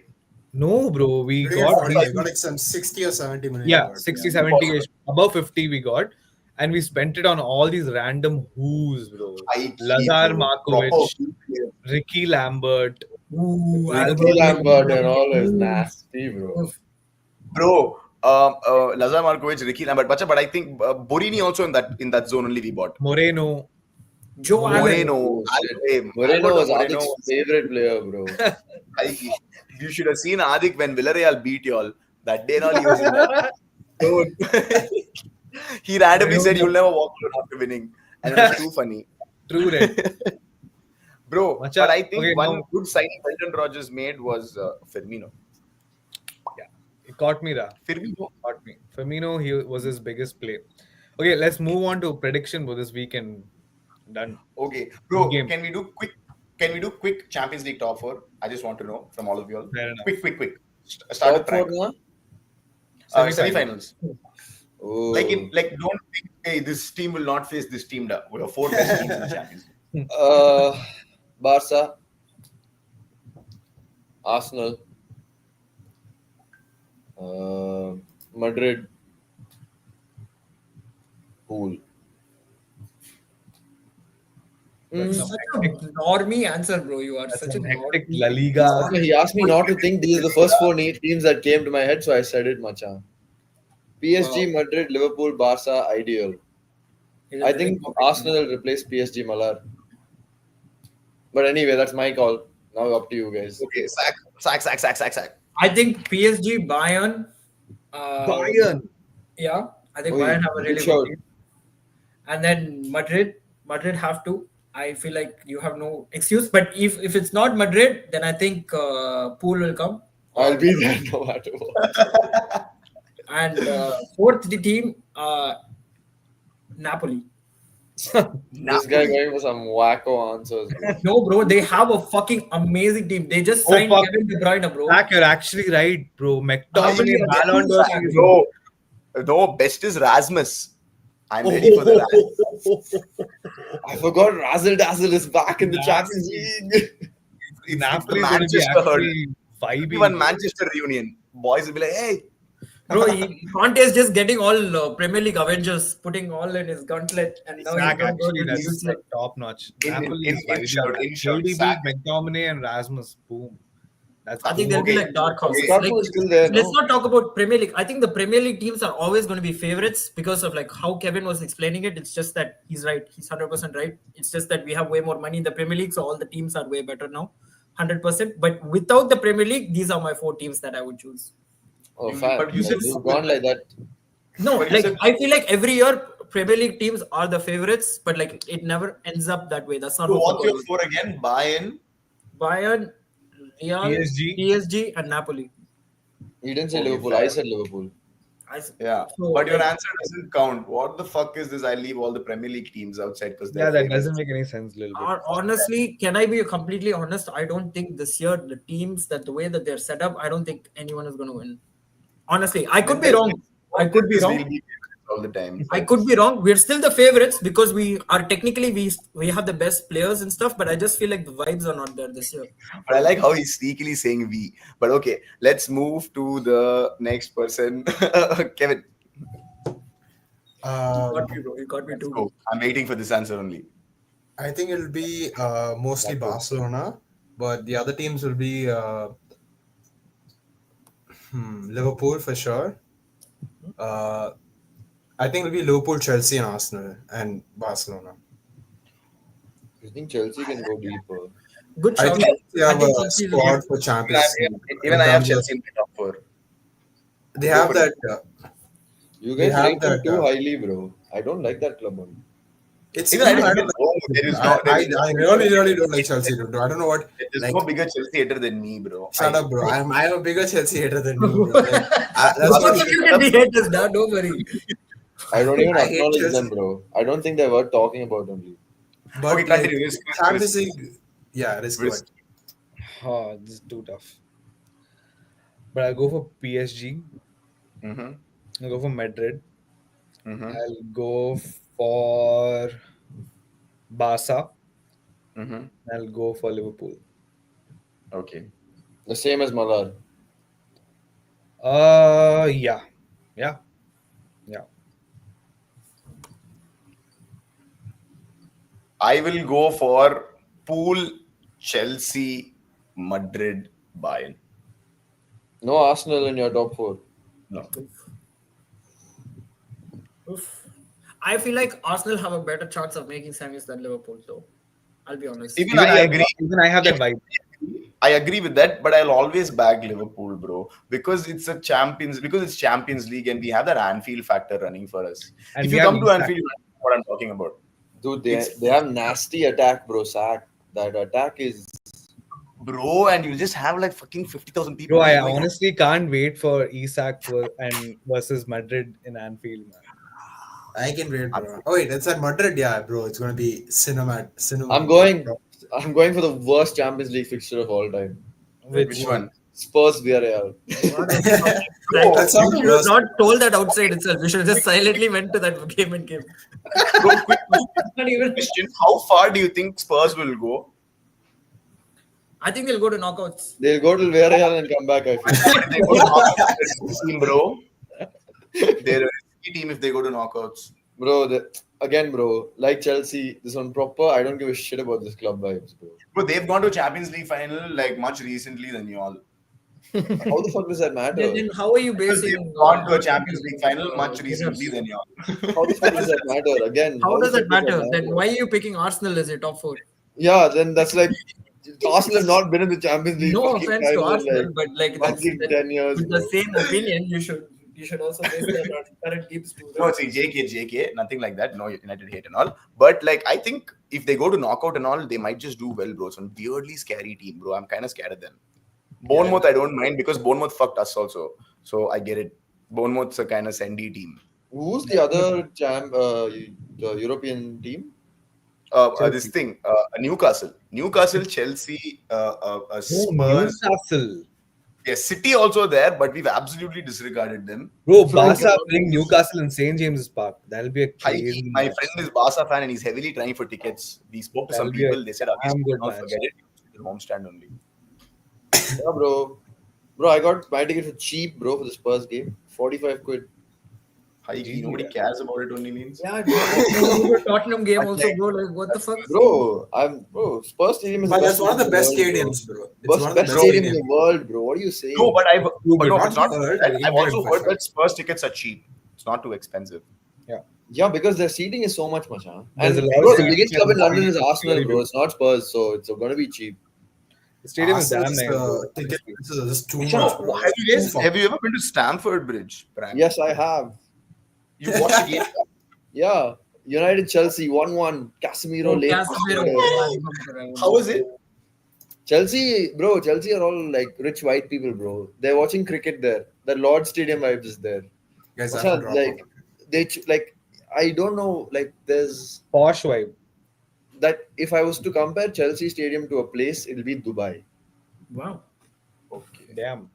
No, bro. We We got got like some 60 or 70 million. yeah, we got, 60, yeah. 70 -ish. Above 50 we got. And we spent it on all these random who's, bro. Lazar Markovic, Ricky Lambert. Ooh, Ricky Lambert and all is nasty, bro. Bro, Lazar Markovic, Ricky Lambert, but I think Borini also in that zone only we bought. Moreno. Joe Allen. Moreno, Oh, shit. Alvarez, Moreno was Moreno. Adik's favorite player, bro. You should have seen Adik when Villarreal beat y'all. That day, not he was in that. Dude. He randomly said you'll never walk alone after winning. And it was too funny. True, right? Bro, Macha, but I think okay, one now- good signing Brendan Rodgers made was Firmino. It caught me, Firmino. Caught me. Firmino, he was his biggest play. Okay, let's move on to prediction for this weekend. Done. Okay, bro, Game. can we do quick Champions League top four? I just want to know from all of you all. Fair enough. Quick. Start with Top four, Frank. huh? Semi-finals. Oh. Don't think, hey, this team will not face this team. We have 4 best teams in the Champions League. Barca, Arsenal, Madrid, Pool. Such a normie answer, bro. You are That's such a an hectic normie. La Liga. He asked me not to think these are the first 4 teams that came to my head, so I said it, Macha. PSG, Madrid, Liverpool, Barca, ideal. I think Arsenal will replace PSG Malar. But anyway, that's my call. Now up to you guys. Okay, sack. I think PSG, Bayern. Bayern. Yeah, I think Oh, Bayern have a good really shout. good team. And then Madrid have to. I feel like you have no excuse. But if it's not Madrid, then I think Pool will come. I'll be there no matter what. And fourth the team, Napoli. This guy going for some wacko answers. bro. No, bro, they have a fucking amazing team. They just Oh, signed fuck. Kevin De Bruyne, bro. Zach, you're actually right, bro. McTominay, Actually, Ballon d'Or Zach, season. No, best is Rasmus. I'm ready for the Rasmus. I forgot Razzle Dazzle is back in the Yes. Champions League. It's Napoli the is going to be Manchester herd. actually vibing. Even Manchester reunion. Boys will be like, hey, Bro, Conte is just getting all Premier League Avengers, putting all in his gauntlet, and now Zach, he's going to go actually, to the that's useless. top notch. In- Napoli in- is in vibing. shout, in shout, KDB, Zach. McTominay, and Rasmus. Boom. That's I think they'll be Okay. like dark horses. Okay. Like, Dortmund is still there, let's no? not talk about Premier League. I think the Premier League teams are always going to be favorites because of like how Kevin was explaining it. It's just that he's right. He's 100% right. It's just that we have way more money in the Premier League, so all the teams are way better now. 100%. But without the Premier League, these are my 4 teams that I would choose. Oh, You- fine. but you said- You've gone like that. No, But you like said- I feel like every year Premier League teams are the favorites, but like it never ends up that way. That's not so how what's football your works. 4 again? Bayern. Bayern, Real, PSG. PSG, and Napoli. You didn't say Okay, Liverpool. fair. I said Liverpool. Yeah, So, but your like, answer doesn't count. What the fuck is this? I leave all the Premier League teams outside because Yeah, that doesn't make any sense, little bit. honestly, can I be completely honest? I don't think this year the teams that the way that they're set up, I don't think anyone is going to win. Honestly, I could be wrong. I could be wrong. all the time. I could be wrong. We're still the favorites because we are technically we have the best players and stuff, but I just feel like the vibes are not there this year. But I like how he's sneakily saying we. But okay, let's move to the next person. Kevin, You got me, bro. You got me let's too. go. I'm waiting for this answer only. I think it'll be mostly Barcelona, but the other teams will be Liverpool for sure. Uh, I think it'll be Liverpool, Chelsea, and Arsenal, and Barcelona. You think Chelsea can go deeper? Good I shout. think they I have think a Chelsea will squad get. for Champions League. Even in I have terms of- Chelsea in my top four. They Go have for that. You They guys have rate them that, too highly, bro. I don't like that club only. It's Even I even I don't don't know. There is no. There is no. I really don't like Chelsea, dude. I don't know what. There's Like, no bigger Chelsea hater than me, bro. shut up, bro. I'm a bigger Chelsea hater than you, bro. Like, that's Both not of even. you can be haters, nah, don't worry. I don't even I hate acknowledge Chelsea. them, bro. I don't think they're worth talking about only. But Okay, like, continue. Champions League, yeah, risk Risk. good. Oh, this is too tough. But I'll go for PSG. Mm-hmm. I'll go for Madrid. Mm-hmm. I'll go for Barca. Mm-hmm. I'll go for Liverpool. Okay. The same as Malar. Yeah. Yeah. I will go for Pool, Chelsea, Madrid, Bayern. No Arsenal in your top four. No. Oof. I feel like Arsenal have a better chance of making semis than Liverpool, though. I'll be honest. Even I agree. Even I have that vibe. I agree with that, but I'll always back Liverpool, bro, because it's Champions League, and we have that Anfield factor running for us. And If we you have come to Isak. Anfield, you know what I'm talking about. Dude, they have nasty attack, bro. Sack. That attack is. Bro, and you just have like fucking 50,000 people. Bro, I going on. honestly can't wait for Isak and versus Madrid in Anfield, man. I can wait, bro. Oh wait, it's at Madrid, yeah, bro. It's gonna be cinema. I'm going for the worst Champions League fixture of all time. Which one? Spurs Villarreal. That's not You the should have worst. not told that outside itself. You should have just silently went to that game and came. Bro, quick Not even. question. How far do you think Spurs will go? I think they'll go to knockouts. They'll go to Villarreal and come back, I feel. If they go to knockouts, team, bro. They're a risky team if they go to knockouts. Bro, again, bro, like Chelsea, this one proper. I don't give a shit about this club vibes, bro. Bro, they've gone to Champions League final like much recently than you all. How the fuck does that matter? Then how are you Because basing? they've gone to a Champions League final much recently than you all. How the fuck does that matter? Again, How does the it fuck matter? Then why are you picking Arsenal as your top four? Yeah, then that's like Arsenal have not been in the Champions League. No fucking offense to final, Arsenal, like, but like that's fucking 10 years. with bro. the same opinion. You should also base that on current teams too. No, see, JK, nothing like that. No United hate and all. But like, I think if they go to knockout and all, they might just do well, bro. It's a weirdly scary team, bro. I'm kind of scared of them. Bournemouth, I don't mind because Bournemouth fucked us also. So I get it. Bournemouth's a kind of sandy team. Who's the other the European team? This thing, Newcastle, Chelsea, Spurs. Newcastle. Yeah, City also there, but we've absolutely disregarded them. Bro, Barca bring Newcastle in St. James's Park. That'll be a Hi, crazy my match. friend is Barca fan and he's heavily trying for tickets. We spoke to some That'll be a people. They said, damn good "Don't match." forget it. It's homestand only." Yeah, bro. Bro, I got my ticket for cheap, bro, for the Spurs game. 45 quid. High key, nobody cares about it. Only means. Yeah, the Tottenham game also, bro. Like, what the fuck? Bro, Spurs Stadium is But that's one of the best stadium stadiums, bro. It's Best, one of the best best stadium in stadiums. the world, bro. What are you saying? No, but but it's not. not heard, I've also England heard for that Spurs tickets are cheap. It's not too expensive. Yeah, because their seating is so much, huh? There's And a lot bro, of the biggest club in London is Arsenal, Really bro. do. It's not Spurs, so it's going to be cheap. The stadium is damn Arsenal's, nice. bro. ticket prices are just too much, No, bro. have you guys Too far. have you ever been to Stamford Bridge? Prank? Yes, I have. You watched the game? Yeah. United Chelsea 1-1. Casemiro late. Casemiro. How was it? Chelsea are all like rich white people, bro. They're watching cricket there. The Lord Stadium vibes is there. Guys, I What's have that, to drop like out. like I don't know, like there's Posh vibe. that if I was to compare Chelsea Stadium to a place, it'll be Dubai. Wow. Okay. Damn.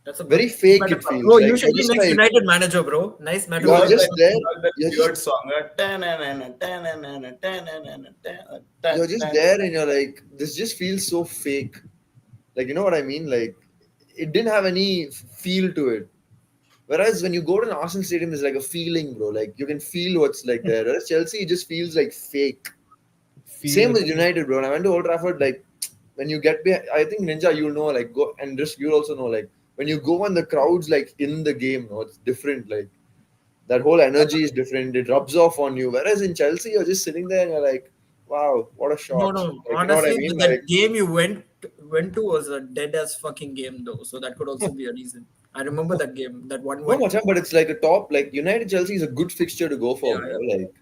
That's a Very good- fake But, it feels. Bro, like, you should be just next like- United manager, bro. Nice You're manager. just there. That You're weird just- song. You're just there and you're like, this just feels so fake. Like, you know what I mean? Like, it didn't have any feel to it. Whereas when you go to an Arsenal stadium, there's like a feeling, bro. Like, you can feel what's like there. Whereas Chelsea, it just feels like fake. feel Same with United, bro. When I went to Old Trafford, like when you get behind, I think Ninja, you'll know, like go and just you'll also know, like when you go and the crowd's like in the game, no, it's different. Like that whole energy is different. It rubs off on you. Whereas in Chelsea, you're just sitting there and you're like, wow, what a shot. No. Like, you know what I Honestly, mean? that Like, game you went to was a dead ass fucking game though. So that could also be a reason. I remember that game, that one no, one. Machan, but it's like a top, like United Chelsea is a good fixture to go for, Yeah, bro. Like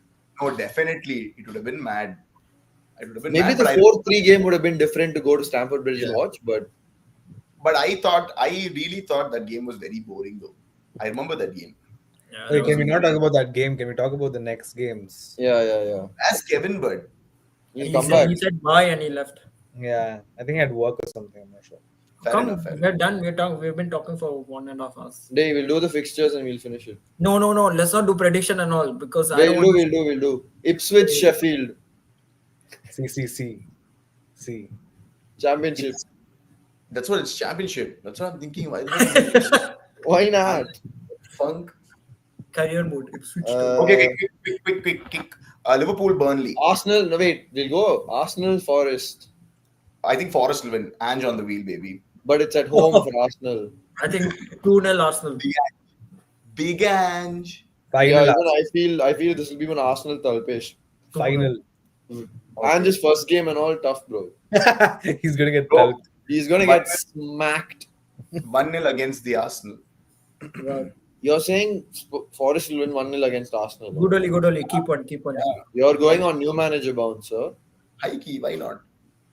No, definitely. It would have been mad. It would have been maybe mad. the But 4-3 game would have been different to go to Stamford Bridge and Yeah. watch, but I really thought that game was very boring though. I remember that game. Yeah, Wait, that can was we not talk about that game? Can we talk about the next games? yeah. As Kevin Bird. He'll he come said, back. he said bye and he left. Yeah, I think I had work or something. I'm not sure. Fair Come, enough. Fair we're enough. done. We've been talking for 1.5 hours. Day, we'll do the fixtures and we'll finish it. No. Let's not do prediction and all because I don't We'll want. do. Ipswich, Sheffield, See. Championship. That's what it's championship. That's what I'm thinking. Why the fuck Why not? funk? Career mode. Ipswich. Okay, quick. Liverpool, Burnley. Arsenal, no wait, we'll go. Arsenal, Forest. I think Forest will win. Ange on the wheel, baby. But it's at home for Arsenal. I think 2-0 Arsenal. Big Ange. Yeah, Final. even I feel this will be an Arsenal Talpesh. Final. And his first game and all tough, bro. He's gonna get Bro. pelt. He's gonna But- get smacked. 1-0 against the Arsenal. You're saying Forest will win 1-0 against Arsenal. Good only. Keep on. You're going on new manager bounce, sir. High key, why not?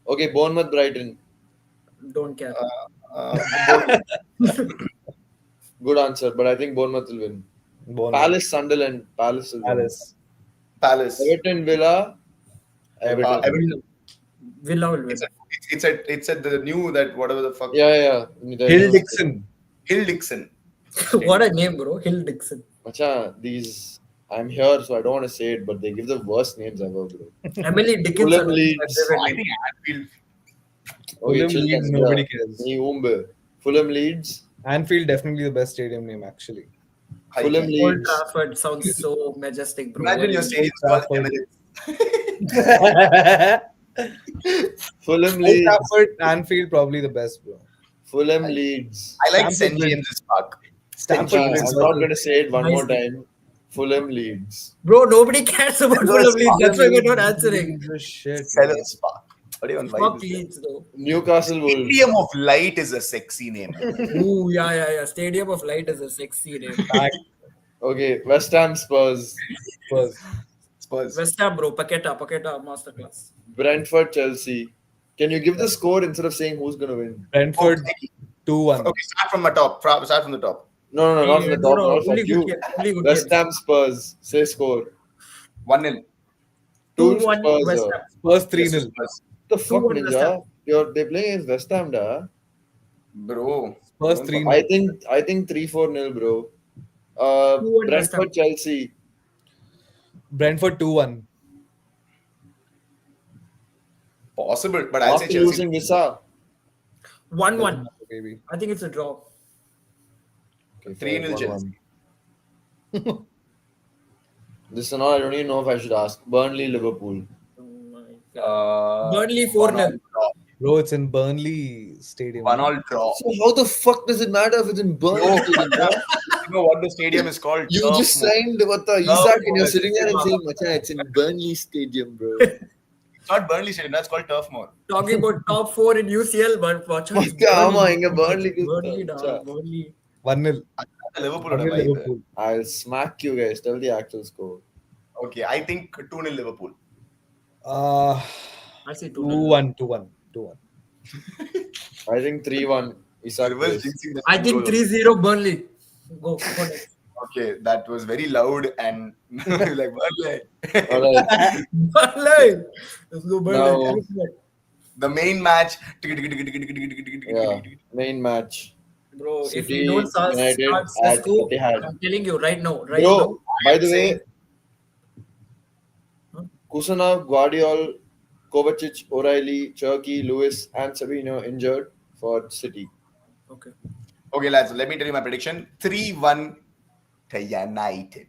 Okay, Bournemouth, Brighton. Don't care. Good answer, but I think Bournemouth will win. Bournemouth. Palace, Sunderland. Palace will win. Palace. Everton, Villa. Everton. Everton. Villa will win. It's at the new that whatever the fuck. Yeah. Hill Dixon. Hill Dixon. What a name, bro. Hill Dixon. Macha, these. I'm here, so I don't want to say it, but they give the worst names ever, bro. Emily Dickinson. Fulham Leeds. I think Anfield. Okay, Fulham chill, Leeds, guys. nobody Yeah. cares. Ni Umbe. Fulham Leeds. Anfield definitely the best stadium name actually. High Fulham key. Old Leeds. Trafford sounds so majestic, bro. Imagine your stadium called Emirates. Fulham Old Leeds. Trafford, Anfield probably the best, bro. Fulham Leeds. I like Stamford St Bridge. James's Park. Stanford I'm Bridge. not going to say it one more Nice. time. Fulham Leeds. Bro, nobody cares about No, Fulham it's Leeds. That's why we're not answering. Shit. Sellers Park. What do you want? Fuck Leeds, though. Newcastle Wolves. Stadium of Light is a sexy name. Ooh, yeah. Stadium of Light is a sexy name. Okay, West Ham Spurs. Spurs. West Ham, bro. Paqueta, masterclass. Brentford Chelsea. Can you give the score instead of saying who's going to win? Brentford 2-1. Okay, start from the top. Start from the top. No, not from the top. Not from only you. good game. Only good West game. Ham Spurs. Say score. 1-0. 2-1 Spurs. West Ham. Spurs 3-0. Spurs. The fuck, 2-1 West Ham. Ninja? They're playing against West Ham, da. Bro. Spurs Don't 3-0. I think 3-4-0, bro. 2-1 West Ham. Brentford Chelsea. Brentford 2-1. Possible, but I'll say After Chelsea. losing Visa. 1-1. Baby. I think it's a draw. Okay, 3-0 fair, Chelsea. 1-1. This and all, I don't even know if I should ask. Burnley, Liverpool. Oh my God. Burnley 4-0. 1-1 draw. Bro, it's in Burnley Stadium. 1-1 draw. So how the fuck does it matter if it's in Burnley? No. Stadium, bro? You know what the stadium is called? You Turf just Moor. signed what the Isaac and you're sitting there and saying, Macha, it's in Burnley Stadium, bro. It's not Burnley Stadium. That's called Turf Moor. Talking about top 4 in UCL, but watch out. Macha, ama, inga Burnley ku- Burnley, da, Macha. Burnley. 1-0. Liverpool. 1-0 Liverpool. Liverpool. I'll smack you guys. Tell the actual score. Okay, I think 2-0 Liverpool. Uh, I say 2-0. 2-1. I think 3-1. Isaac Reverse plays. jinxing the I think goal. 3-0 Burnley. Go next. Okay, that was very loud and like Burnley. Alright. Burnley. Let's go Now- Burnley. The main match. Yeah. Main match. Bro, if City, we don't start United at Sesko, Etihad. I'm telling you right now. Right Bro, now. by the way, Huh? Kusana, Guardiol, Kovacic, O'Reilly, Cherky, Lewis, and Sabino injured for City. Okay. Okay, lads, let me tell you my prediction. 3-1 to United.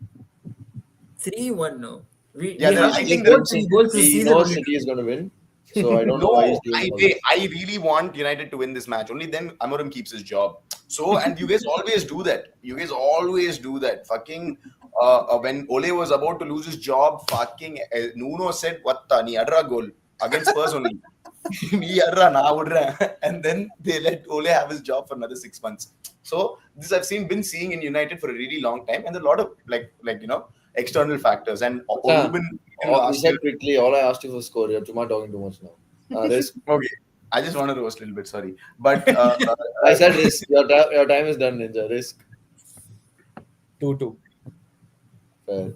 3-1 no. We Yeah, have I to think score that 3 goals this He season. knows only. City is going to win. So I don't know why he's doing all this. I really want United to win this match. Only then Amorim keeps his job. So, and you guys always do that. You guys always do that. Fucking, when Ole was about to lose his job, fucking Nuno said, "Watta ni adra goal against Spurs only." Ni adra na udra. And then they let Ole have his job for another 6 months. So this I've been seeing in United for a really long time, and a lot of like external factors. And Yeah. Ruben You last year. said quickly, all I asked you for score. You're too much talking too much now. Risk. Okay, I just want to roast a little bit. Sorry, but I said risk. Your time is done, Ninja. Risk. 2-2. Fair.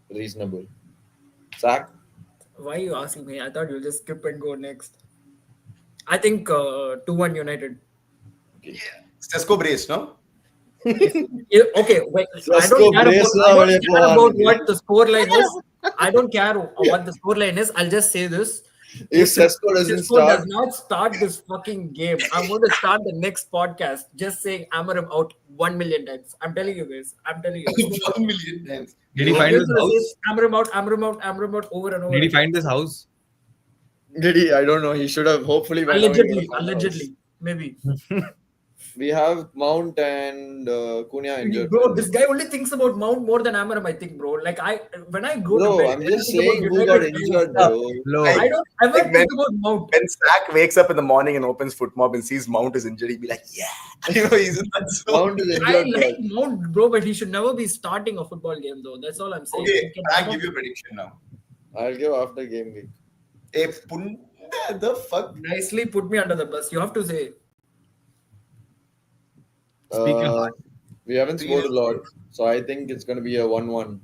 Reasonable. Sack. Why are you asking me? I thought you'll just skip and go next. I think 2-1 United. Sesko brace, no? Okay, wait. I Sesko don't care brace about, I na don't bade care baal. about what the scoreline is. I don't care what the scoreline is. I'll just say this. If Sesko doesn't Sesko start, does not start this fucking game, I'm going to start the next podcast just saying Amorim out 1 million times. I'm telling you guys. I'm telling you. 1 million times. Did he I'm find just his gonna say house? Amorim out, Amorim out, Amorim out over and over. Did he again. find this house? did he? I don't know. He should have. Hopefully, by now he would Allegedly, have found out. allegedly, maybe. We have Mount and Cunha injured. Bro, this guy only thinks about Mount more than Amorim, I think, bro. Like when I go to Bro, bed, I'm when I just think about saying who United got players, injured, bro. Low. I don't ever Like think about Mount. When Sack wakes up in the morning and opens Footmob and sees Mount is injured, he'd be like, "Yeah," he's in that zone. Mount is I injured. like Mount, bro, but he should never be starting a football game, though. That's all I'm saying. Okay, He can I'll come give up- you a prediction now. I'll give after game week. Hey, Punda, the fuck? Nicely put me under the bus. You have to say. Speak your Uh, heart. we haven't scored a lot, so I think it's going to be a 1-1.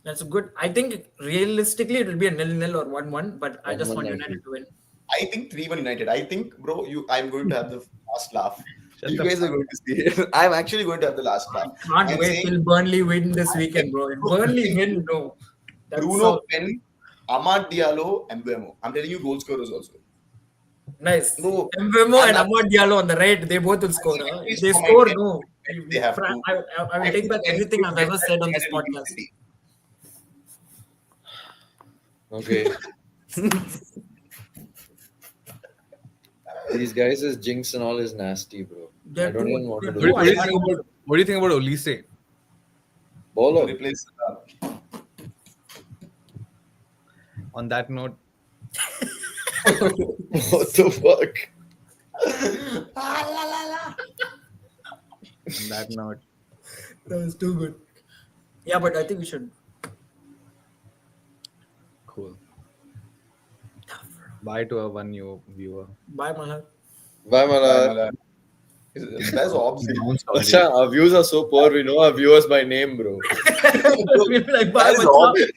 That's good. I think realistically it will be a 0-0 or 1-1, but I just 1-1 want I United think. to win. I think 3-1 United. I think, bro, I'm going to have the last laugh. Shut You the guys are going to see it. I'm actually going to have the last laugh. Can't I'm wait saying till Burnley win this weekend, bro. If Burnley win, no. That's Bruno so Pen, Amad Diallo, Mbemo. I'm telling you, goal scorers also. nice. Bro, Mbemo and and Amad Diallo on the right, they both will score. Huh? If they for my score, team, no. they have Fran- to. I will take back everything I've ever said on this podcast. Okay. These guys' is jinx and all is nasty, bro. They're I don't too- even want to they're do What do it. you think about Olise? Bolo. Replace. On that note, What the fuck? on that note, That was too good. Yeah, but I think we should. cool. Bye to our one new viewer. Bye, Malhar. Bye, Malhar. That's obvious. Acha, our views are so poor. We know our viewers by name, bro. We'll be like, bye, That is Malhar. obvious.